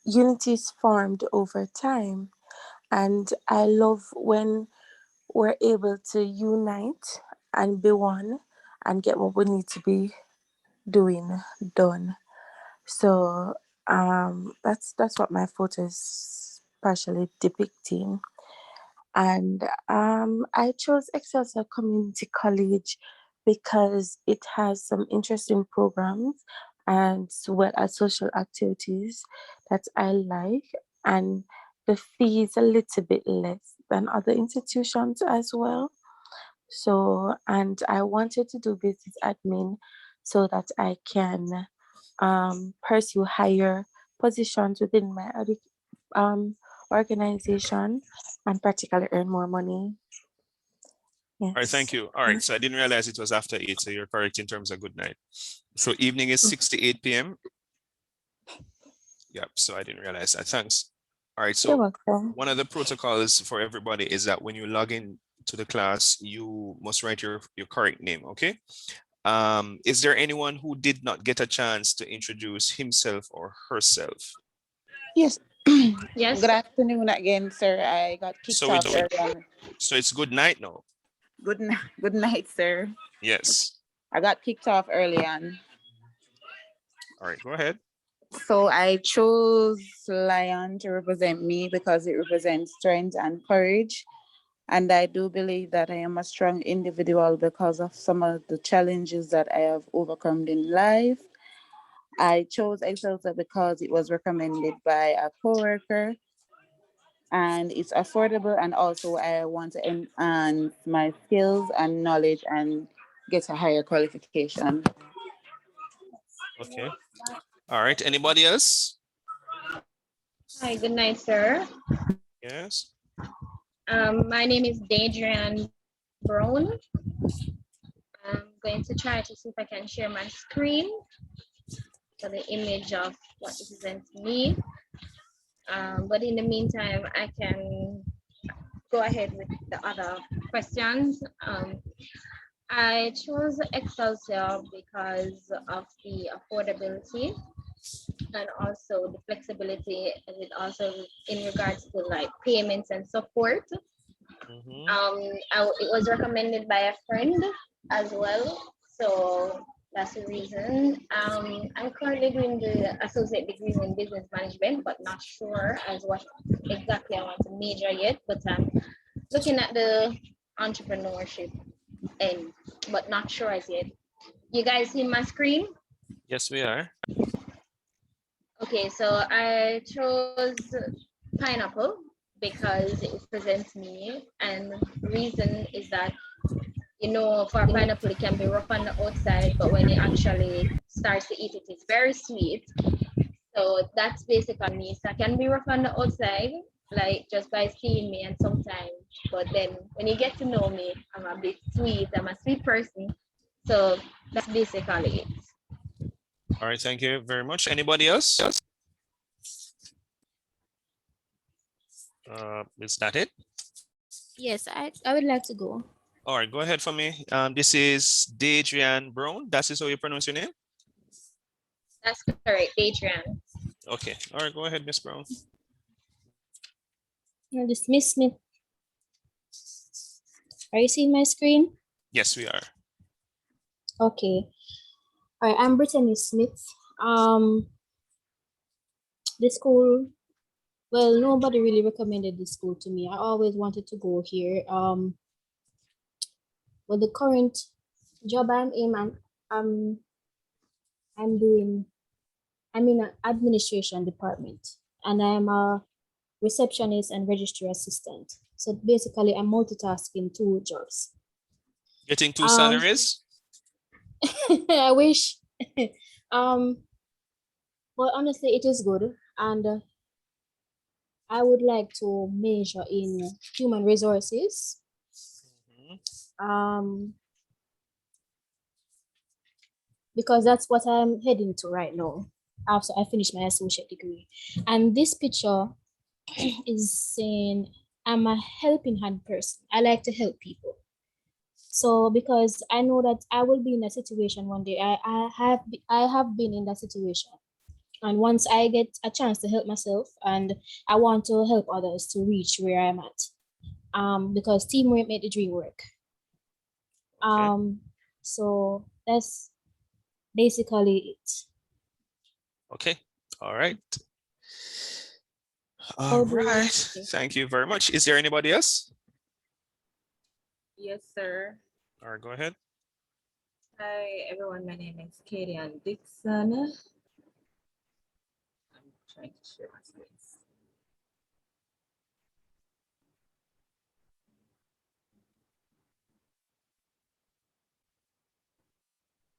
unity is formed over time. And I love when we're able to unite and be one and get what we need to be doing done. So that's what my photo is partially depicting. And I chose Excelsior Community College because it has some interesting programs and as well as social activities that I like, and the fee is a little bit less than other institutions as well. So, and I wanted to do business admin so that I can pursue higher positions within my organization and practically earn more money. Yes. All right, thank you. All right, so I didn't realize it was after 8, so you're correct in terms of good night. So evening is 6 to 8 p.m. Yep, so I didn't realize that. Thanks. All right, You're so welcome. one of the protocols for everybody is that when you log in to the class, you must write your correct name, okay? Is there anyone who did not get a chance to introduce himself or herself? Yes. Yes. Good afternoon again, sir. I got kicked So off it's early on. so it's good night now. Good night, sir. Yes. I got kicked off early on. All right, go ahead. So I chose lion to represent me because it represents strength and courage. And I do believe that I am a strong individual because of some of the challenges that I have overcome in life. I chose Excelsior because it was recommended by a coworker, and it's affordable, and also I want to enhance my skills and knowledge and get a higher qualification. Okay. All right, anybody else? Hi, good night, sir. Yes. My name is Dadrian Brown. I'm going to try to see if I can share my screen for the image of what represents me. But in the meantime, I can go ahead with the other questions. I chose Excelsior because of the affordability and also the flexibility, and it also in regards to like payments and support. It was recommended by a friend as well, so that's the reason. I'm currently doing the associate degree in business management, but not sure as what exactly I want to major yet. But I'm looking at the entrepreneurship end, but not sure as yet. You guys see my screen? Yes, we are. Okay, so I chose pineapple because it represents me, and reason is that, you know, for pineapple it can be rough on the outside, but when you actually start to eat it, it's very sweet. So that's basically me. So I can be rough on the outside, like just by seeing me, and sometimes, but then when you get to know me, I'm a bit sweet. I'm a sweet person. So that's basically it. All right, thank you very much. Anybody else? Is that it? Yes, I would like to go. All right, go ahead for me. This is Deidrean Brown. That is how you pronounce your name? That's correct, Adrian. Okay. All right, go ahead, Miss Brown. Now, this Miss Smith. Are you seeing my screen? Yes, we are. Okay. All right, I'm Brittany Smith. The school, well, nobody really recommended the school to me. I always wanted to go here. But the current job I'm in, I'm doing, I'm in an administration department, and I'm a receptionist and registry assistant. So basically, I'm multitasking two jobs. Getting two salaries? I wish. But honestly, it is good, and I would like to major in human resources. Because that's what I'm heading to right now after I finish my associate degree. And this picture is saying I'm a helping hand person. I like to help people. So because I know that I will be in a situation one day, I have been in that situation. And once I get a chance to help myself, and I want to help others to reach where I'm at. Because teamwork make the dream work. So that's basically it. Okay. All right. How All do you- right. Thank you very much. Is there anybody else? Yes, sir. All right, go ahead. Hi, everyone. My name is Katie Ann Dixon. I'm trying to share my screens.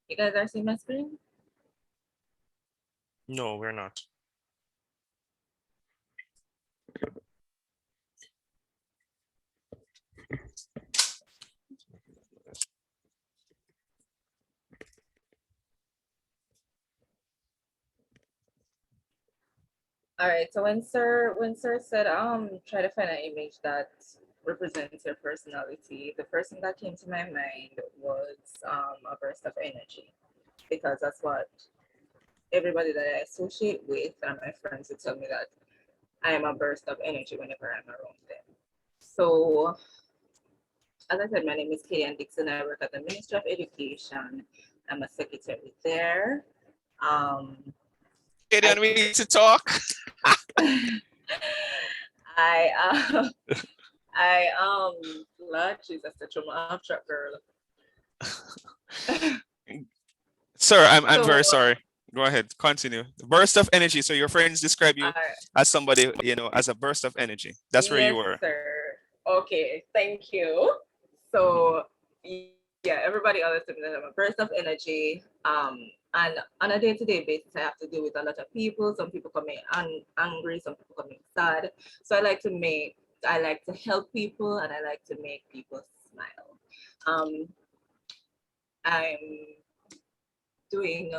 You guys are seeing my screen? No, we're not. All right. So when sir said, try to find an image that represents your personality, the first thing that came to my mind was a burst of energy, because that's what everybody that I associate with and my friends would tell me, that I am a burst of energy whenever I'm around them. So as I said, my name is Katie Ann Dixon. I work at the Ministry of Education. I'm a secretary there. Katie, we need to talk. Lord Jesus, the trauma off track, girl. Sir, I'm very sorry. Go ahead, continue. Burst of energy. So your friends describe you as somebody, you know, as a burst of energy. That's where you were. Sir. Okay, thank you. So yeah, everybody always tell me that I'm a burst of energy. And on a day-to-day basis, I have to deal with a lot of people. Some people come in angry, some people come in sad. So I like to help people, and I like to make people smile. I'm doing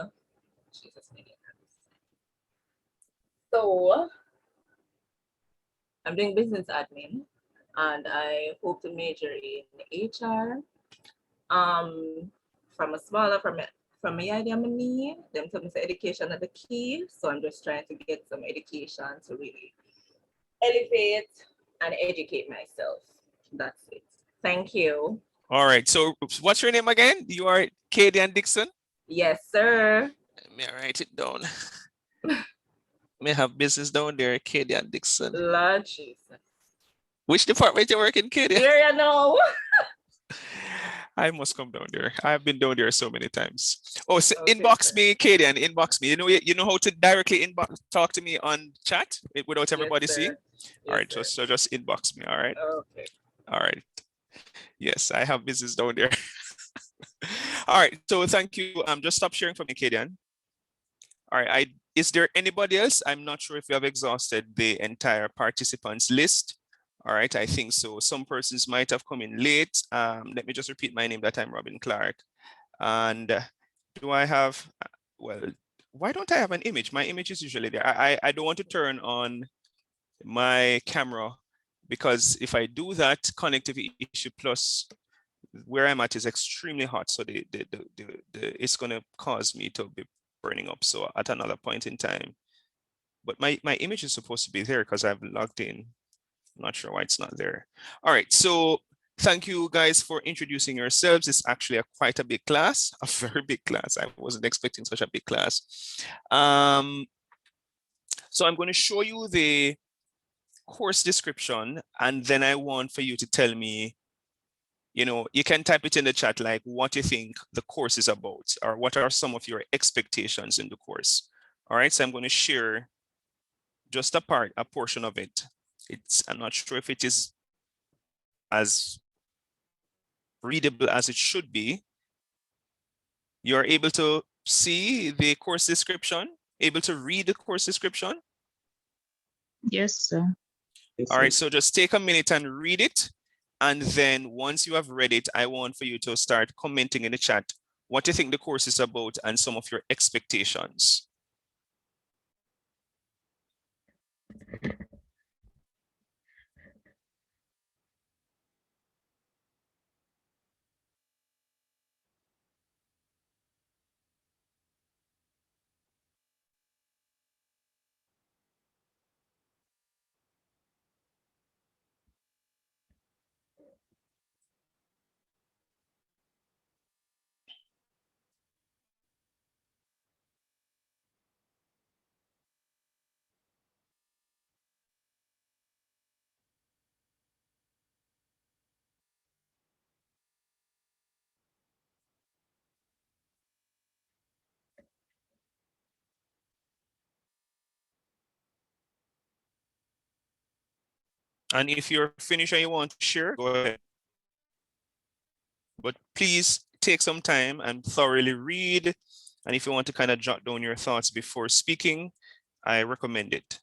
Jesus. So I'm doing business admin, and I hope to major in HR. From my idea, I need them to say education is the key. So I'm just trying to get some education to really elevate and educate myself. That's it. Thank you. All right. So what's your name again? You are Katie Ann Dixon? Yes, sir. May I write it down? May have business down there, Katie Ann Dixon. Lord Jesus. Which department you work in, Katie? Here you know. I must come down there. I've been down there so many times. Oh, so Okay, inbox sir. me, Kadian, inbox me. You know how to directly inbox talk to me on chat without everybody Yes, seeing? sir. All Yes, right, sir. just inbox me. All right. Okay. All right. Yes, I have business down there. All right. So thank you. Just stop sharing for me, Kadian. All right. Is there anybody else? I'm not sure if you have exhausted the entire participants list. All right, I think so. Some persons might have come in late. Let me just repeat my name that I'm Robin Clark. And do I have, well, why don't I have an image? My image is usually there. I don't want to turn on my camera because if I do that, connectivity issue plus where I'm at is extremely hot. So it's going to cause me to be burning up. So at another point in time, but my image is supposed to be there because I've logged in. I'm not sure why it's not there. All right, so thank you guys for introducing yourselves. It's actually quite a big class, a very big class. I wasn't expecting such a big class. So I'm going to show you the course description, and then I want for you to tell me, you can type it in the chat, like what you think the course is about, or what are some of your expectations in the course. All right, so I'm going to share just a portion of it. I'm not sure if it is as readable as it should be. You're able to see the course description, able to read the course description? Yes, sir. All right, so just take a minute and read it. And then once you have read it, I want for you to start commenting in the chat what you think the course is about and some of your expectations. And if you're finished and you want to share, go ahead. But please take some time and thoroughly read. And if you want to kind of jot down your thoughts before speaking, I recommend it.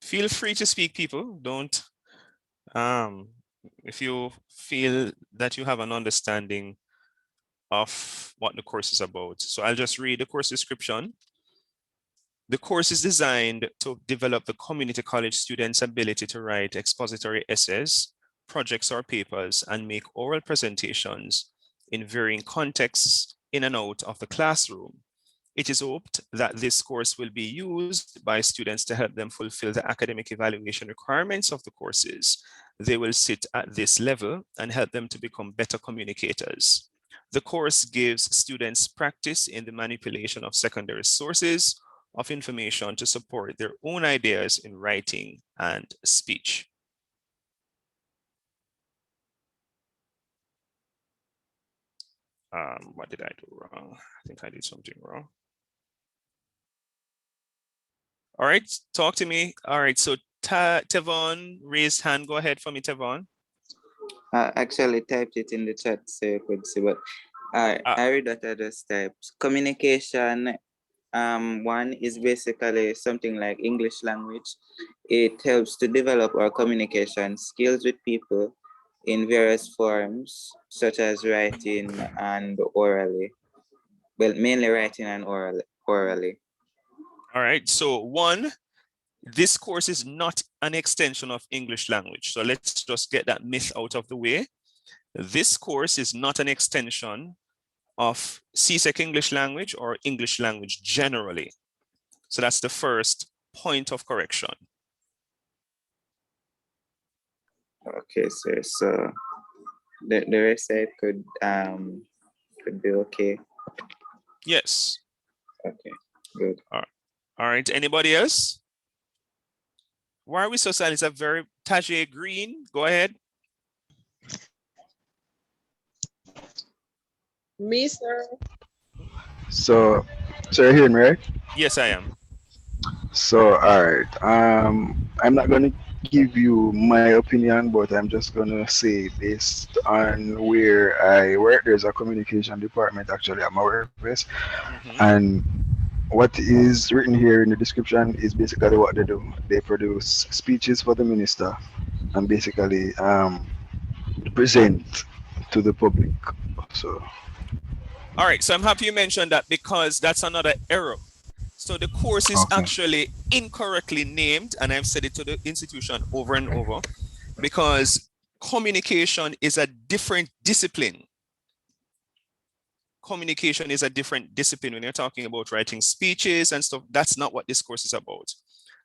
Feel free to speak, people. Don't, if you feel that you have an understanding of what the course is about. So I'll just read the course description. The course is designed to develop the community college students' ability to write expository essays, projects or papers, and make oral presentations in varying contexts in and out of the classroom. It is hoped that this course will be used by students to help them fulfill the academic evaluation requirements of the courses they will sit at this level and help them to become better communicators. The course gives students practice in the manipulation of secondary sources of information to support their own ideas in writing and speech. What did I do wrong? I think I did something wrong. All right, talk to me. All right, so Tevon raised hand. Go ahead for me, Tevon. I actually typed it in the chat so you could see, but I read that I just typed. Communication, one is basically something like English language. It helps to develop our communication skills with people in various forms, such as writing and orally. Well, mainly writing and orally. All right, so one, this course is not an extension of English language. So let's just get that myth out of the way. This course is not an extension of CSEC English language or English language generally. So that's the first point of correction. Okay, sir. So the website could be okay. Yes. Okay, good. All right, anybody else? Why are we so silent? Is that very Tajay Green? Go ahead. Me, sir. So you hear me, right? Yes, I am. So, all right. I'm not going to give you my opinion, but I'm just going to say based on where I work, there's a communication department actually at my workplace. And what is written here in the description is basically what they do. They produce speeches for the minister and basically present to the public. So. All right, so I'm happy you mentioned that because that's another error. So the course is actually incorrectly named, and I've said it to the institution over and over, because communication is a different discipline. Communication is a different discipline. When you're talking about writing speeches and stuff, that's not what this course is about.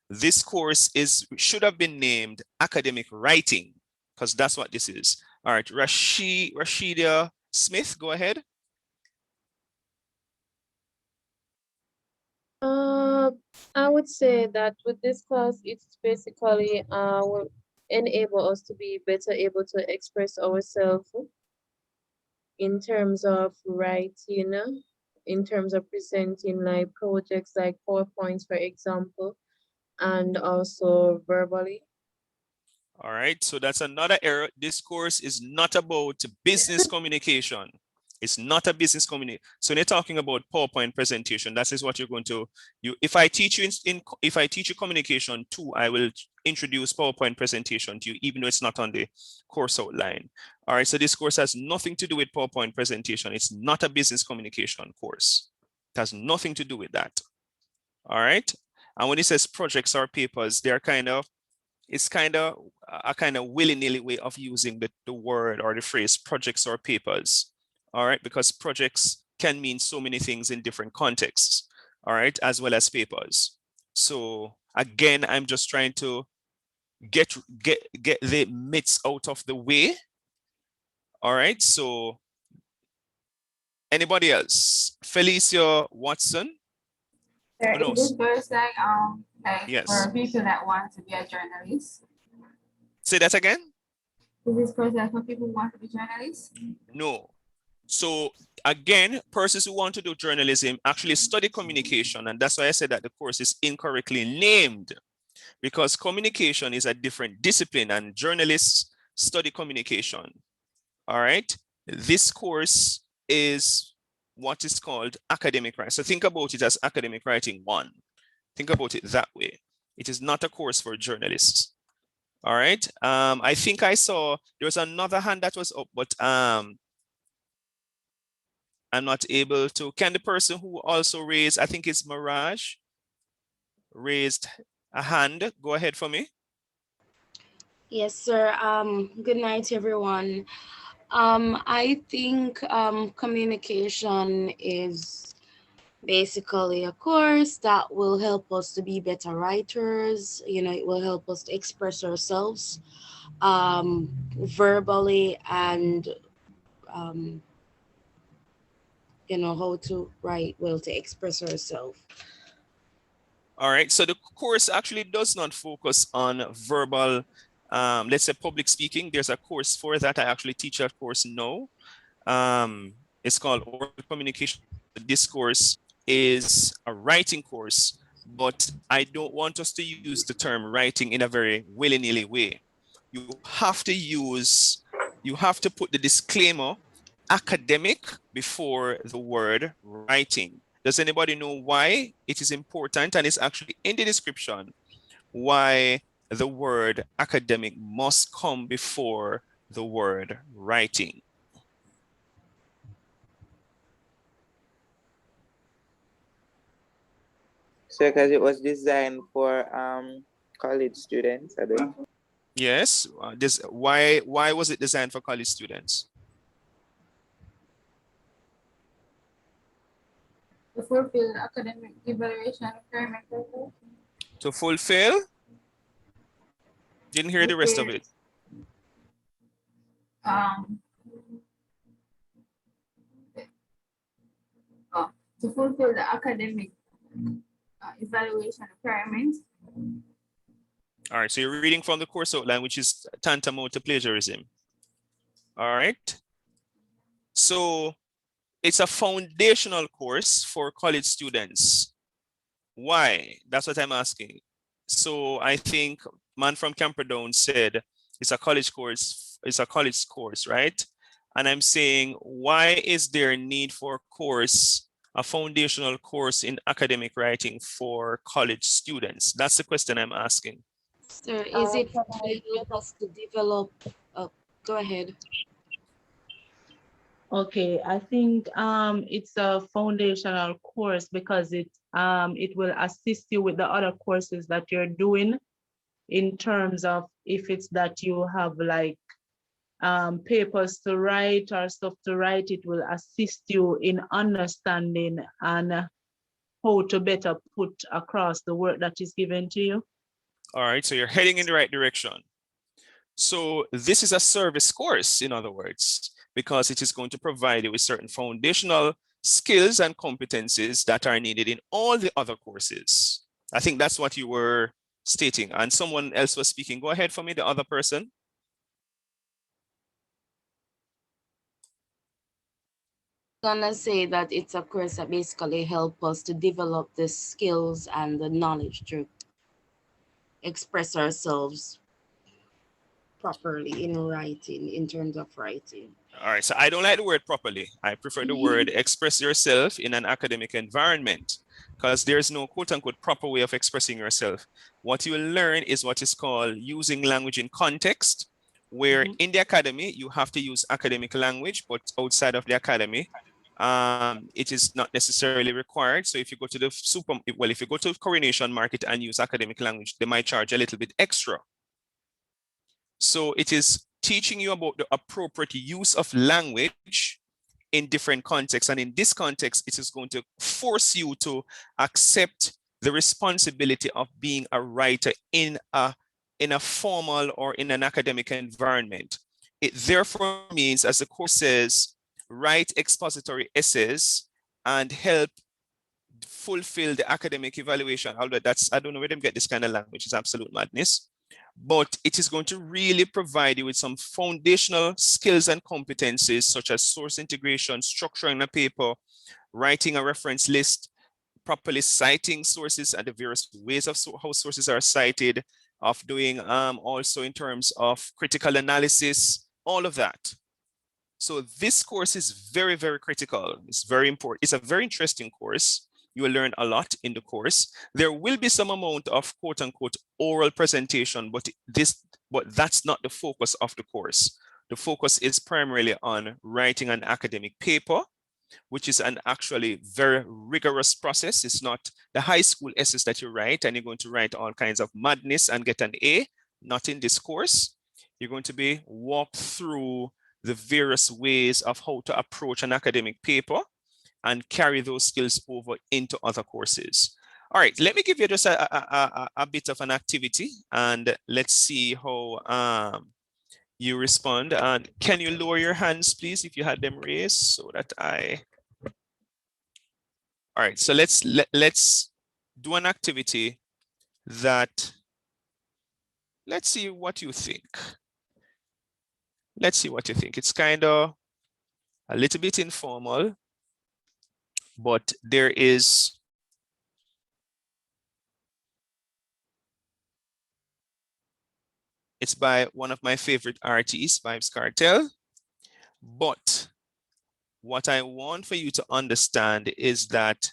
This course should have been named academic writing, because that's what this is. All right, Rashida Smith, go ahead. I would say that with this class, it's basically will enable us to be better able to express ourselves in terms of writing, in terms of presenting like projects like PowerPoints, for example, and also verbally. All right, so that's another error. This course is not about business communication. It's not a business communication. So when you're talking about PowerPoint presentation, that is what you're going to. If I teach you if I teach you communication 2, I will introduce PowerPoint presentation to you, even though it's not on the course outline. All right, so this course has nothing to do with PowerPoint presentation. It's not a business communication course. It has nothing to do with that. All right, and when it says projects or papers, they're it's kind of a kind of willy-nilly way of using the word or the phrase projects or papers. All right, because projects can mean so many things in different contexts, all right, as well as papers. So again, I'm just trying to get the myths out of the way. All right, so anybody else? Felicia Watson. There is this course like yes, for people that want to be a journalist. Say that again. Is this course like for people who want to be journalists? No. So again, persons who want to do journalism actually study communication, and that's why I said that the course is incorrectly named, because communication is a different discipline and journalists study communication. All right, this course is what is called academic writing. So think about it as academic writing 1. Think about it that way. It is not a course for journalists. All right, I think I saw there was another hand that was up, but I'm not able to. Can the person who also raised, I think it's Mirage, raised a hand? Go ahead for me. Yes, sir. Good night, everyone. I think communication is basically a course that will help us to be better writers. You know, it will help us to express ourselves. verbally and you know, how to write well, to express herself. All right, so the course actually does not focus on verbal, let's say public speaking. There's a course for that. I actually teach that course now. It's called Oral Communication. This course is a writing course, but I don't want us to use the term writing in a very willy-nilly way. You have to put the disclaimer academic before the word writing. Does anybody know why it is important? And it's actually in the description why the word academic must come before the word writing. So because it was designed for college students, I think. Yes. Why was it designed for college students? To fulfill academic evaluation requirement. To fulfill? Didn't hear the rest of it. To fulfill the academic evaluation requirements. All right, so you're reading from the course outline, which is tantamount to plagiarism. All right. So it's a foundational course for college students. Why? That's what I'm asking. So I think man from Camperdown said it's a college course, right? And I'm saying, why is there a need for a foundational course in academic writing for college students? That's the question I'm asking. Sir, is it to help us to develop? Go ahead. Okay, I think it's a foundational course because it will assist you with the other courses that you're doing, in terms of if it's that you have like papers to write or stuff to write, it will assist you in understanding and how to better put across the work that is given to you. All right, so you're heading in the right direction. So this is a service course, in other words, because it is going to provide you with certain foundational skills and competencies that are needed in all the other courses. I think that's what you were stating, and someone else was speaking. Go ahead for me, the other person. Gonna say that it's a course that basically help us to develop the skills and the knowledge to express ourselves properly in writing, in terms of writing. All right, so I don't like the word properly. I prefer the word express yourself in an academic environment, because there's no quote unquote proper way of expressing yourself. What you will learn is what is called using language in context, where in the academy, you have to use academic language, but outside of the academy, it is not necessarily required. So if you go to the if you go to Coronation Market and use academic language, they might charge a little bit extra. So it is teaching you about the appropriate use of language in different contexts. And in this context, it is going to force you to accept the responsibility of being a writer in a formal or in an academic environment. It therefore means, as the course says, write expository essays and help fulfill the academic evaluation. Although I don't know where they get this kind of language, it's absolute madness. But it is going to really provide you with some foundational skills and competencies, such as source integration, structuring a paper, writing a reference list, properly citing sources and the various ways of how sources are cited, of doing also in terms of critical analysis, all of that. So this course is very, very critical. It's very important. It's a very interesting course. You will learn a lot in the course. There will be some amount of quote unquote oral presentation, but that's not the focus of the course. The focus is primarily on writing an academic paper, which is an actually very rigorous process. It's not the high school essays that you write and you're going to write all kinds of madness and get an A. Not in this course. You're going to be walked through the various ways of how to approach an academic paper and carry those skills over into other courses. All right, let me give you just a bit of an activity, and let's see how you respond. And can you lower your hands, please, if you had them raised, so that all right, so let's do an activity that, let's see what you think. Let's see what you think. It's kind of a little bit informal, but there is it's by one of my favorite artists, Vybz Kartel. But what I want for you to understand is that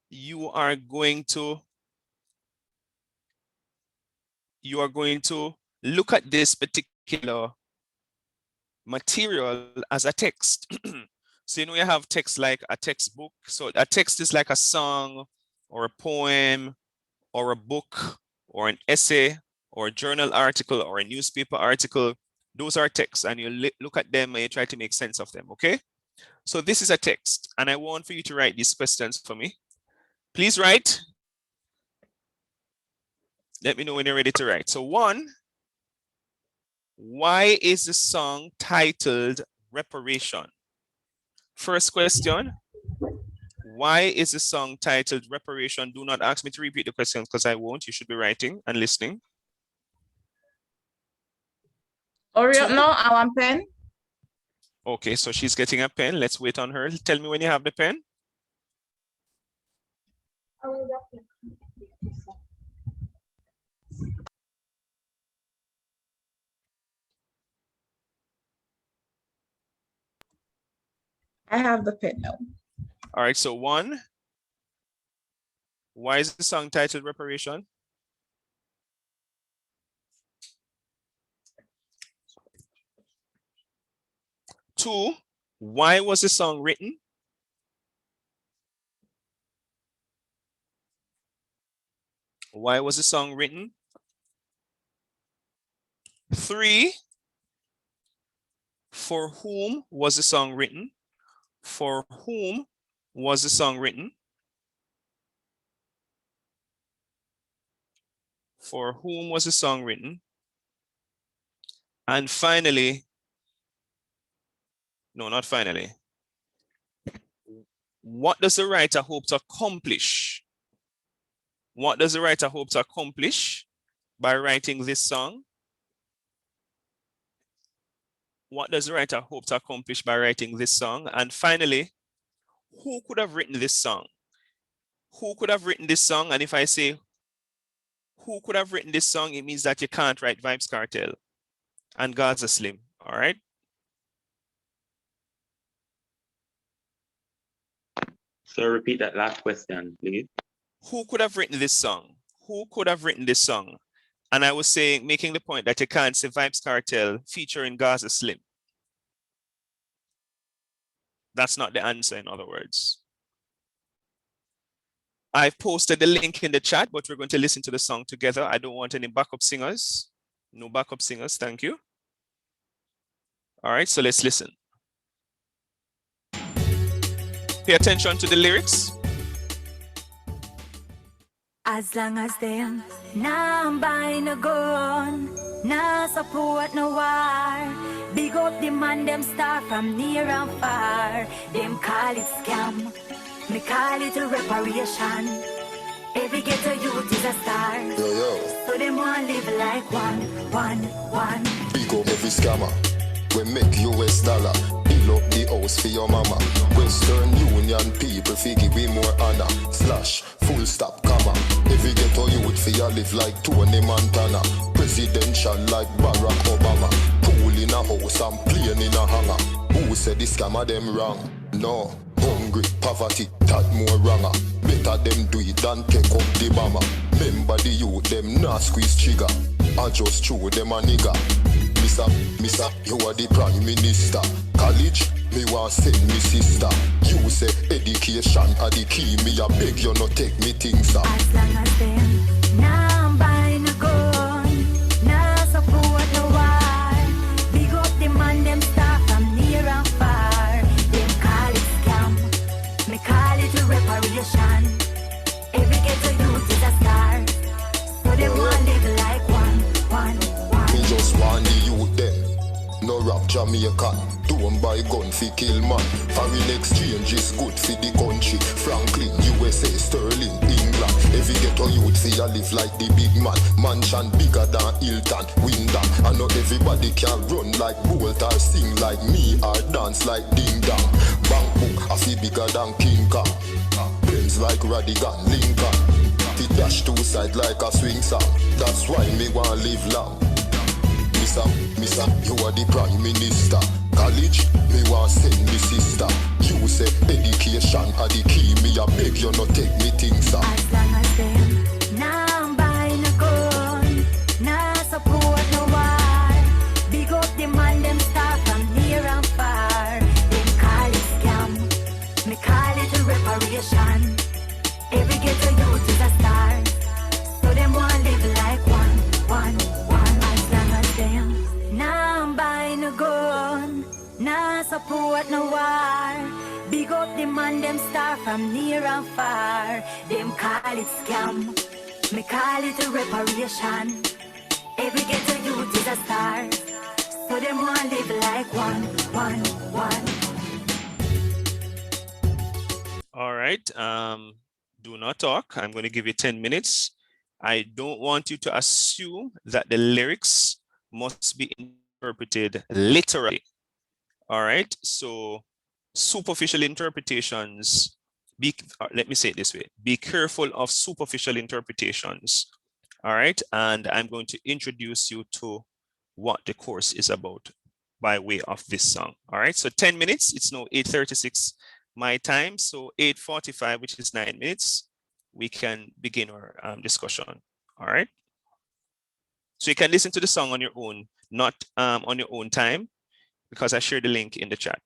you are going to look at this particular material as a text. So, you know, you have text like a textbook. So a text is like a song or a poem or a book or an essay or a journal article or a newspaper article. Those are texts, and you look at them and you try to make sense of them, okay? So this is a text, and I want for you to write these questions for me. Please write. Let me know when you're ready to write. So 1, why is the song titled Reparation? First question, why is the song titled Reparation? Do not ask me to repeat the questions because I won't. You should be writing and listening. Hurry up now, I want pen. Okay, so she's getting a pen. Let's wait on her. Tell me when you have the pen. I have the pen now. All right, so 1, why is the song titled Reparation? 2, why was the song written? 3, for whom was the song written? For whom was the song written? For whom was the song written? And finally, no, not finally. What does the writer hope to accomplish? What does the writer hope to accomplish by writing this song? What does the writer hope to accomplish by writing this song? And finally, who could have written this song? Who could have written this song? And if I say, who could have written this song, it means that you can't write Vybz Kartel and Gaza Slim, all right? So repeat that last question, please. Who could have written this song? Who could have written this song? And I was saying, making the point that you can't say Vybz Kartel featuring Gaza Slim. That's not the answer, in other words. I've posted the link in the chat, but we're going to listen to the song together. I don't want any backup singers. No backup singers, thank you. All right, so let's listen. Pay attention to the lyrics. As long as them nah buy no gun, nah support no war. Big up the man, them start from near and far. Them call it scam, me call it a reparation. Every ghetto youth is a star. Yo. So them want live like one. Big up every scammer. We make US dollar. Build up the house for your mama. Western Union people figure we more honor. Slash, full stop, comma. Every ghetto youth for you live like Tony Montana. Presidential like Barack Obama. Pool in a house and plane in a hangar. Who said this scammer them wrong? No. Hungry, poverty, that more wronger. Better them do it than take up the bomber. Remember the youth, them not squeeze trigger. I just threw them a nigga. Missa, you are the prime minister. College, me want send me sister. You say education are the key. Me a beg you not take me things up. As long as them nah buy no gun, nah support no war. Big up the man, them start from near and far. Them call it scam, me call it a reparation. Every ghetto youth is a star, so them want live like one. Me just want fi kill man. Foreign exchange is good for the country. Franklin, USA, Sterling, England. Every ghetto youth fi a live like the big man. Mansion bigger than Hilton, Wyndham. I know everybody can run like Bolt or sing like me or dance like Ding Dong. Bank book I fi bigger than King Kong. Benz like Radigan, Lincoln. Fi dash two side like a swing song. That's why me want live long. Missa, you are the prime minister. College, me want send me sister. You say education are the key. Me a beg you not take me things up. As long as them now buying a gun, now support no war. Big up the man them start from near and far. Them call it scam, me call it a reparation. Every ghetto youth is a star, so them want live like one. As long as them now buying a gun, now support no war. Big up the man them star from near and far. Them call it scam, me call it a reparation. Every ghetto youth is a star, so them want live like one. All right. Do not talk. I'm going to give you 10 minutes. I don't want you to assume that the lyrics must be interpreted literally. All right. So superficial interpretations, let me say it this way. Be careful of superficial interpretations. All right. And I'm going to introduce you to what the course is about by way of this song. All right. So 10 minutes. It's now 8:36 my time. So 8:45, which is 9 minutes, we can begin our discussion. All right. So you can listen to the song on your own, not on your own time, because I shared the link in the chat.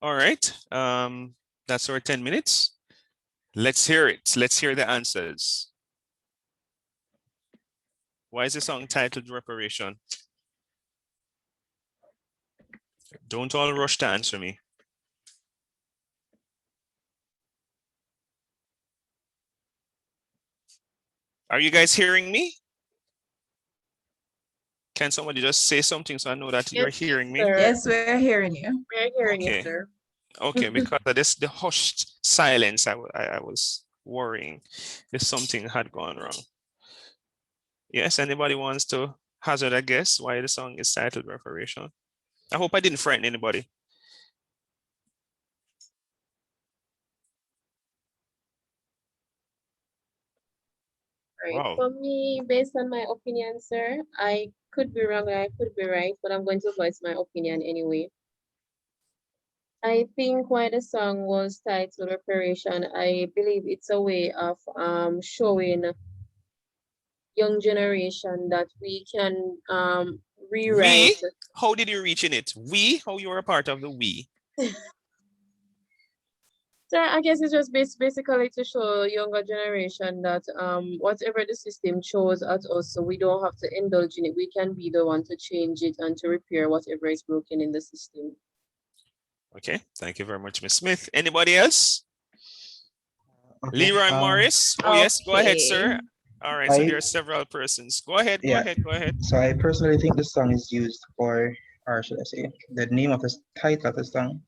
All right. That's our 10 minutes. Let's hear it. Let's hear the answers. Why is the song titled Reparation? Don't all rush to answer me. Are you guys hearing me? Can somebody just say something so I know that you're hearing me? Yes, we're hearing you. We're hearing you, Okay. sir. Okay, because of this, the hushed silence, I was worrying if something had gone wrong. Yes, anybody wants to hazard a guess why the song is titled Reparation? I hope I didn't frighten anybody. Right. Wow. For me, based on my opinion, sir, I could be wrong, I could be right, but I'm going to voice my opinion anyway. I think why the song was titled Reparation, I believe it's a way of showing young generation that we can rewrite. We? How did you reach in it? We? How you were a part of the we? So I guess it's just basically to show younger generation that whatever the system chose at us, so we don't have to indulge in it. We can be the one to change it and to repair whatever is broken in the system. Okay, thank you very much, Ms. Smith. Anybody else? Leroy Morris? Oh, yes, go ahead, sir. All right, so there are several persons. Go ahead, go ahead. So I personally think the song is used for, or should I say, the name of the title of the song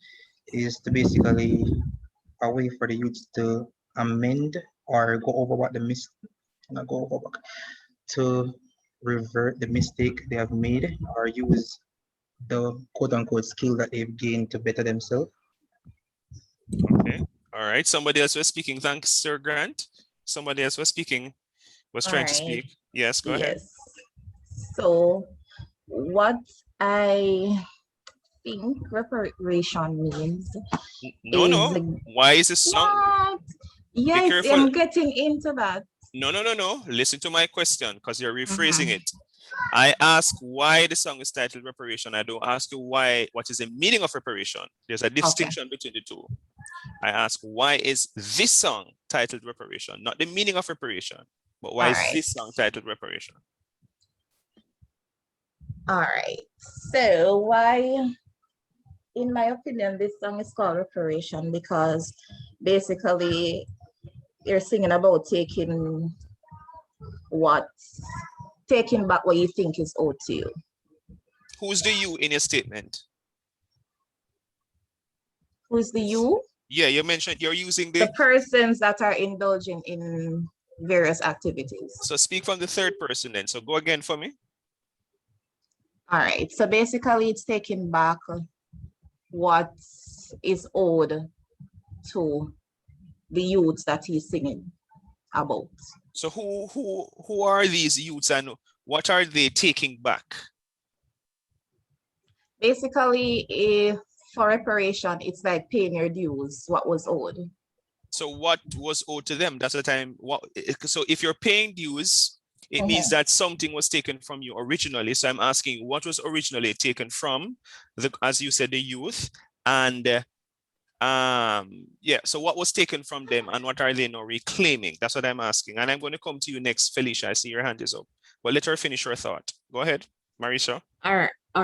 is to basically a way for the youths to amend or go over what not go over, to revert the mistake they have made or use the quote unquote skill that they've gained to better themselves. Okay, all right. Somebody else was speaking. Thanks, Sir Grant. Somebody else was speaking, was trying to speak. Yes, go ahead. So what I think reparation means No. Why is this song? What? Yes, I'm getting into that. No. Listen to my question because you're rephrasing it. I ask why the song is titled Reparation. I don't ask you why, what is the meaning of reparation. There's a distinction between the two. I ask why is this song titled Reparation, not the meaning of reparation, but why is this song titled Reparation? All right. So why, in my opinion, this song is called Reparation because basically you're singing about taking back what you think is owed to you. Who's the you in your statement? Who's the you? Yeah, you mentioned you're using the persons that are indulging in various activities. So speak from the third person then. So go again for me. All right. So basically it's taking back what is owed to the youths that he's singing about. So who are these youths and what are they taking back? Basically, if for reparation, it's like paying your dues, what was owed. So what was owed to them? That's the time. So if you're paying dues, it means that something was taken from you originally. So I'm asking what was originally taken from as you said, the youth, and so what was taken from them and what are they now reclaiming? That's what I'm asking. And I'm going to come to you next, Felicia. I see your hand is up. But let her finish her thought. Go ahead, Marisha. All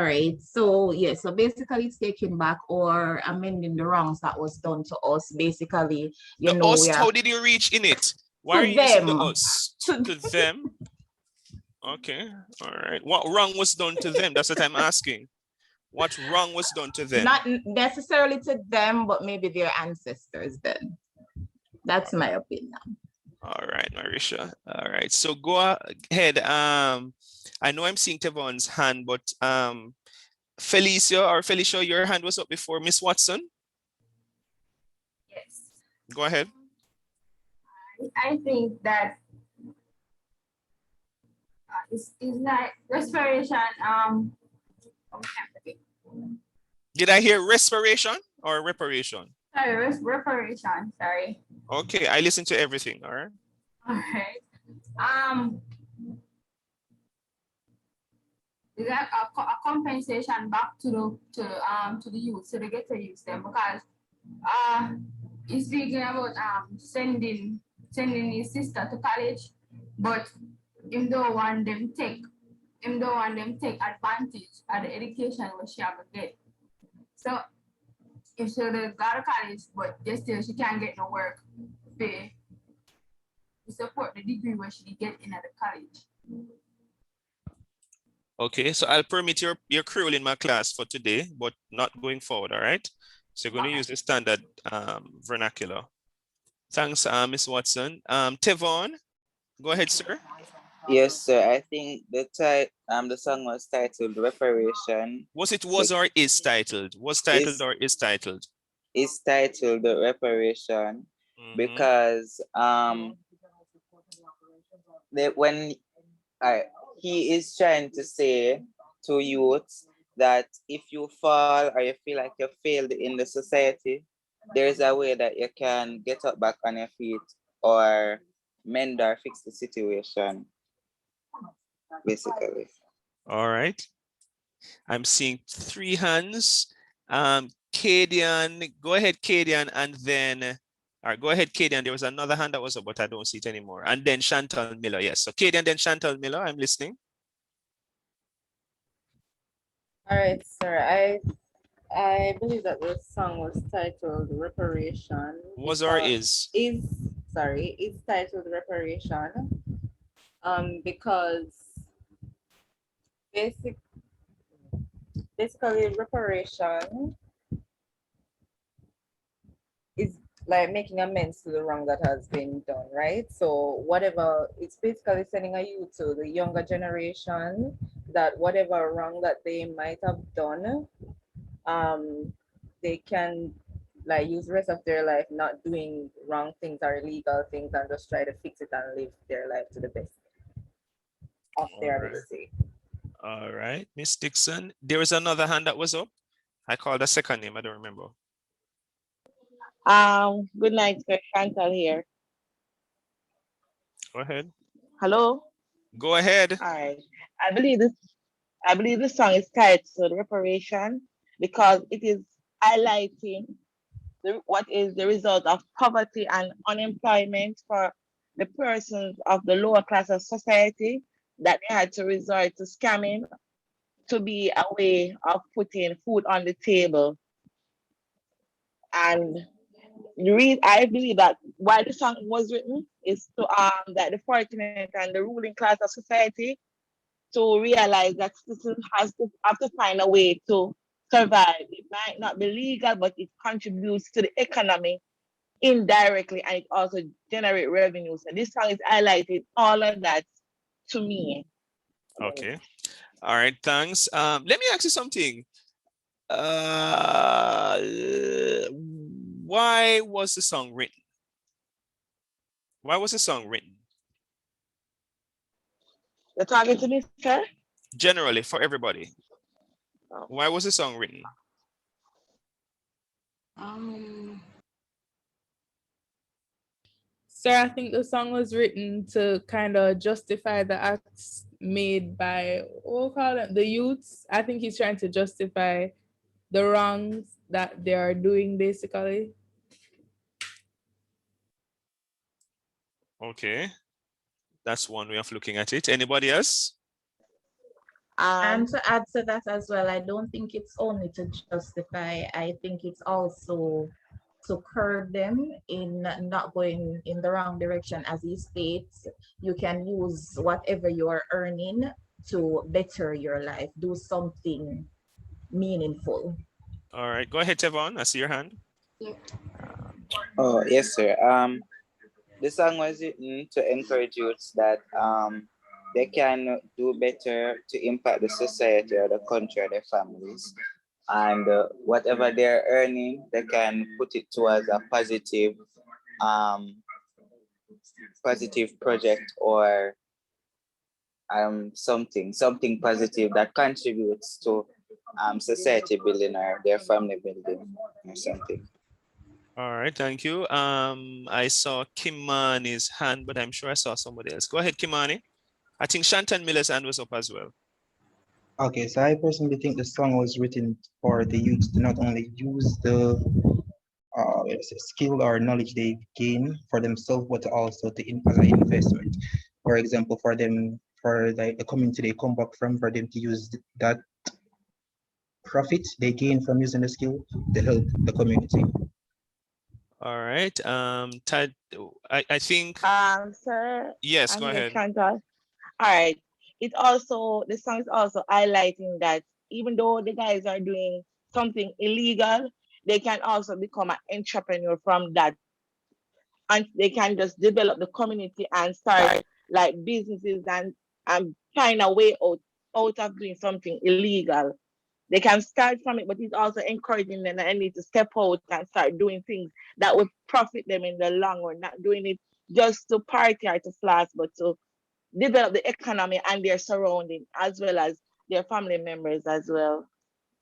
right. So so basically it's taking back or amending the wrongs that was done to us. Basically, how did you reach in it? Why are you using the us? To them? Okay. All right. What wrong was done to them? That's what I'm asking. What wrong was done to them? Not necessarily to them, but maybe their ancestors then. That's my opinion. All right, Marisha. All right. So go ahead. I know I'm seeing Tevon's hand, but Felicia, your hand was up before Miss Watson. Yes. Go ahead. I think that it's like respiration. Did I hear respiration or reparation? Sorry, reparation. Sorry. Okay, I listen to everything. All right. is that a compensation back to the youth, so they get to use them because he's speaking about sending his sister to college, but him don't want them take advantage of the education what she have to get. So if she go to college, but just still she can't get no work, pay to support the degree where she get in at the college. Okay, so I'll permit your creole in my class for today, but not going forward, all right? So you're going to use the standard vernacular. Thanks, Ms. Watson. Tevon, go ahead, sir. Yes, sir. I think the song was titled Reparation. Was or is titled? Was titled or is titled? It's titled Reparation because he is trying to say to youths that if you fall or you feel like you failed in the society, there is a way that you can get up back on your feet or mend or fix the situation, basically. All right. I'm seeing 3 hands. Kadian, go ahead, Kadian, and then, all right, go ahead, Kadian. There was another hand that was up, but I don't see it anymore. And then Chantal Miller, yes. So Kadian, then Chantal Miller, I'm listening. All right, sir. I believe that the song was titled Reparation. Was or is? Sorry, it's titled Reparation. Because basically reparation is like making amends to the wrong that has been done, right? So whatever, it's basically sending a youth to the younger generation that whatever wrong that they might have done, they can like use the rest of their life not doing wrong things or illegal things and just try to fix it and live their life to the best of their ability. All right, Miss Dixon. There was another hand that was up. I called a second name, I don't remember. Good night, sir. Chantal here. Go ahead. Hello. Go ahead. All right. I believe this song is titled Reparation because it is highlighting what is the result of poverty and unemployment for the persons of the lower class of society, that they had to resort to scamming to be a way of putting food on the table. And I believe that why the song was written is to that the fortunate and the ruling class of society to realize that citizens have to find a way to survive. It might not be legal, but it contributes to the economy indirectly, and it also generates revenue. So this song is highlighting all of that to me. Okay. All right, thanks. Let me ask you something. Why was the song written? Why was the song written? You're talking to me, sir? Generally, for everybody. Why was the song written? Sir, I think the song was written to kind of justify the acts made by, what we call it, the youths. I think he's trying to justify the wrongs that they are doing, basically. Okay. That's one way of looking at it. Anybody else? And to add to that as well, I don't think it's only to justify. I think it's also to curb them in not going in the wrong direction. As he states, you can use whatever you are earning to better your life, do something meaningful. All right, go ahead, Tevon. I see your hand. Oh, yes, sir. The song was written to encourage youths that they can do better to impact the society or the country or their families. And whatever they're earning, they can put it towards a positive project or something positive that contributes to society building or their family building or something. All right, thank you. I saw Kimani's hand, but I'm sure I saw somebody else. Go ahead, Kimani. I think Chantal Miller's hand was up as well. Okay, so I personally think the song was written for the youth to not only use the skill or knowledge they gain for themselves, but also to as an investment. For example, for them, for like the community they come back from, for them to use that profit they gain from using the skill to help the community. All right. Tad, I think. Sir, Yes, I'm go here, ahead. Chantal. All right. The song is also highlighting that even though the guys are doing something illegal, they can also become an entrepreneur from that, and they can just develop the community and start like businesses and find a way out of doing something illegal. They can start from it, but it's also encouraging them that they need to step out and start doing things that will profit them in the long run, not doing it just to party or to flash, but to develop the economy and their surrounding as well as their family members as well.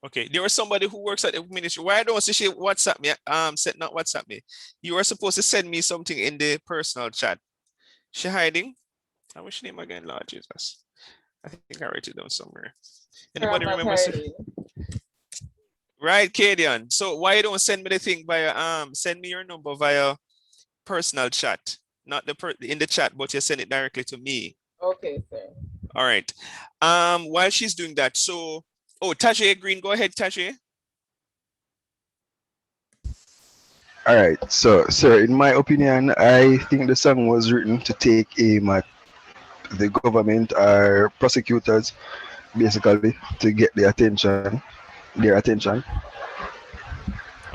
Okay, there was somebody who works at the ministry. Why don't she WhatsApp me? Said not WhatsApp me. You were supposed to send me something in the personal chat. She hiding? I wish name again, Lord Jesus. I think I write it down somewhere. Anybody remember? Right, Kadian. So why you don't send me the thing via send me your number via personal chat, not in the chat, but you send it directly to me. Okay, sir. All right. While she's doing that, so Tajay Green, go ahead, Tajay. All right. So, sir, in my opinion, I think the song was written to take aim at the government or prosecutors, basically, to get their attention.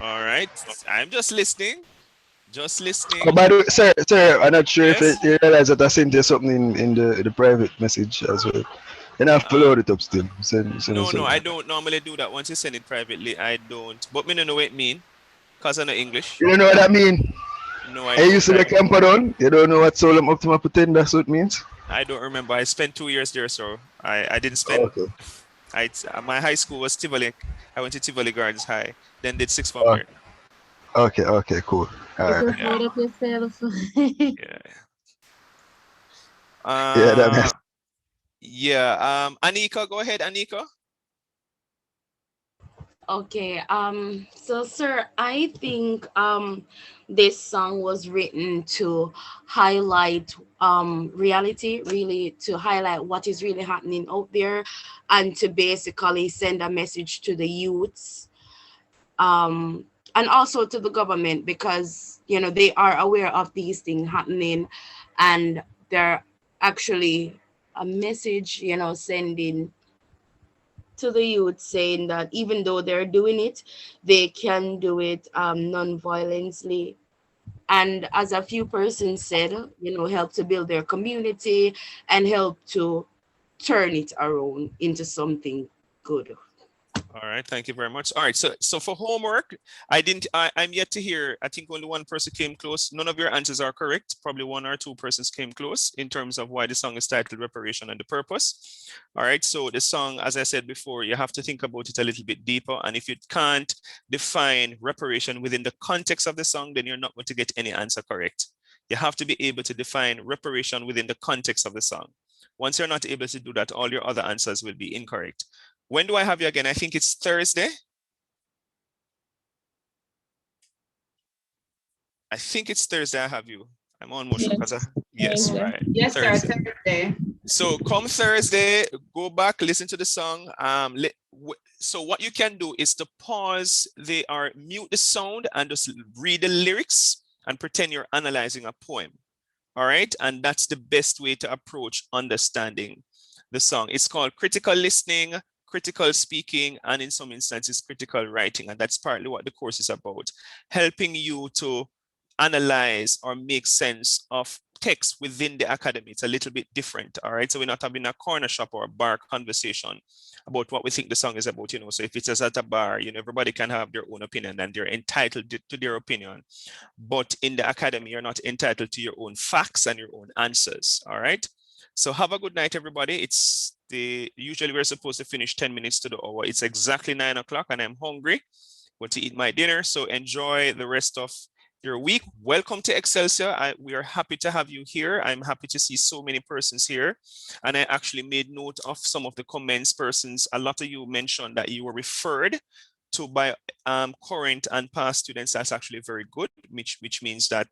All right. I'm just listening. Just listening. Oh, by the way, sir, I'm not sure Yes? if you realize that I sent you something in the private message as well. And I've followed it up still. No, I don't normally do that. Once you send it privately, I don't. But me don't know what it mean, because I know English. You don't know what that mean? No, I Hey, you don't. see the camper down? You don't know what Solom Optima Pretend that's what it means? I don't remember. I spent 2 years there, so I didn't spend. Okay. My high school was Tivoli. I went to Tivoli Gardens High, then did sixth form there. Okay, cool. All right. Proud of yourself. Yeah. Anika, go ahead, Anika. Okay, so sir, I think this song was written to highlight reality, really to highlight what is really happening out there, and to basically send a message to the youths, and also to the government, because they are aware of these things happening, and they're actually a message sending to the youth, saying that even though they're doing it, they can do it non-violently, and as a few persons said, help to build their community and help to turn it around into something good. All right, thank you very much. All right, so for homework, I'm yet to hear. I think only one person came close. None of your answers are correct. Probably one or two persons came close in terms of why the song is titled Reparation and the purpose. All right, so the song, as I said before, you have to think about it a little bit deeper. And if you can't define reparation within the context of the song, then you're not going to get any answer correct. You have to be able to define reparation within the context of the song. Once you're not able to do that, all your other answers will be incorrect. When do I have you again? I think it's Thursday. I think it's Thursday I have you. I'm almost sure because yes, right. Yes, Thursday. Sir, Thursday. So come Thursday, go back, listen to the song. So what you can do is to pause mute the sound and just read the lyrics and pretend you're analyzing a poem. All right, and that's the best way to approach understanding the song. It's called critical listening, critical speaking, and in some instances, critical writing. And that's partly what the course is about, helping you to analyze or make sense of text within the academy. It's a little bit different, all right? So we're not having a corner shop or a bar conversation about what we think the song is about, So if it's just at a bar, everybody can have their own opinion and they're entitled to their opinion. But in the academy, you're not entitled to your own facts and your own answers, all right? So have a good night, everybody. Usually we're supposed to finish 10 minutes to the hour. It's exactly 9 o'clock and I'm hungry. Want to eat my dinner. So enjoy the rest of your week. Welcome to Excelsior. We are happy to have you here. I'm happy to see so many persons here. And I actually made note of some of the comments persons. A lot of you mentioned that you were referred to by current and past students. That's actually very good, which means that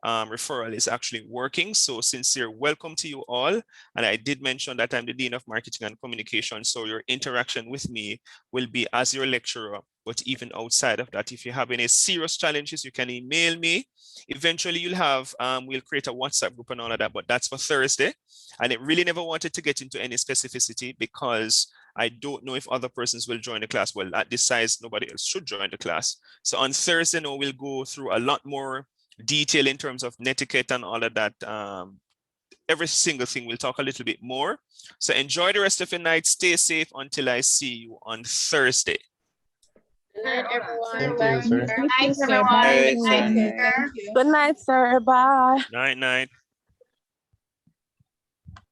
referral is actually working. So sincere welcome to you all. And I did mention that I'm the Dean of Marketing and Communication. So your interaction with me will be as your lecturer, but even outside of that, if you have any serious challenges, you can email me. Eventually you'll have, we'll create a WhatsApp group and all of that, but that's for Thursday. And it really never wanted to get into any specificity because I don't know if other persons will join the class. Well, at this size, nobody else should join the class. So on Thursday, no, we'll go through a lot more detail in terms of netiquette and all of that. Every single thing, we'll talk a little bit more. So enjoy the rest of your night. Stay safe until I see you on Thursday. Good night, everyone. Thank Bye. you, sir. Good night, Good everyone. night. Good night. Good night, sir. Bye. Night, night.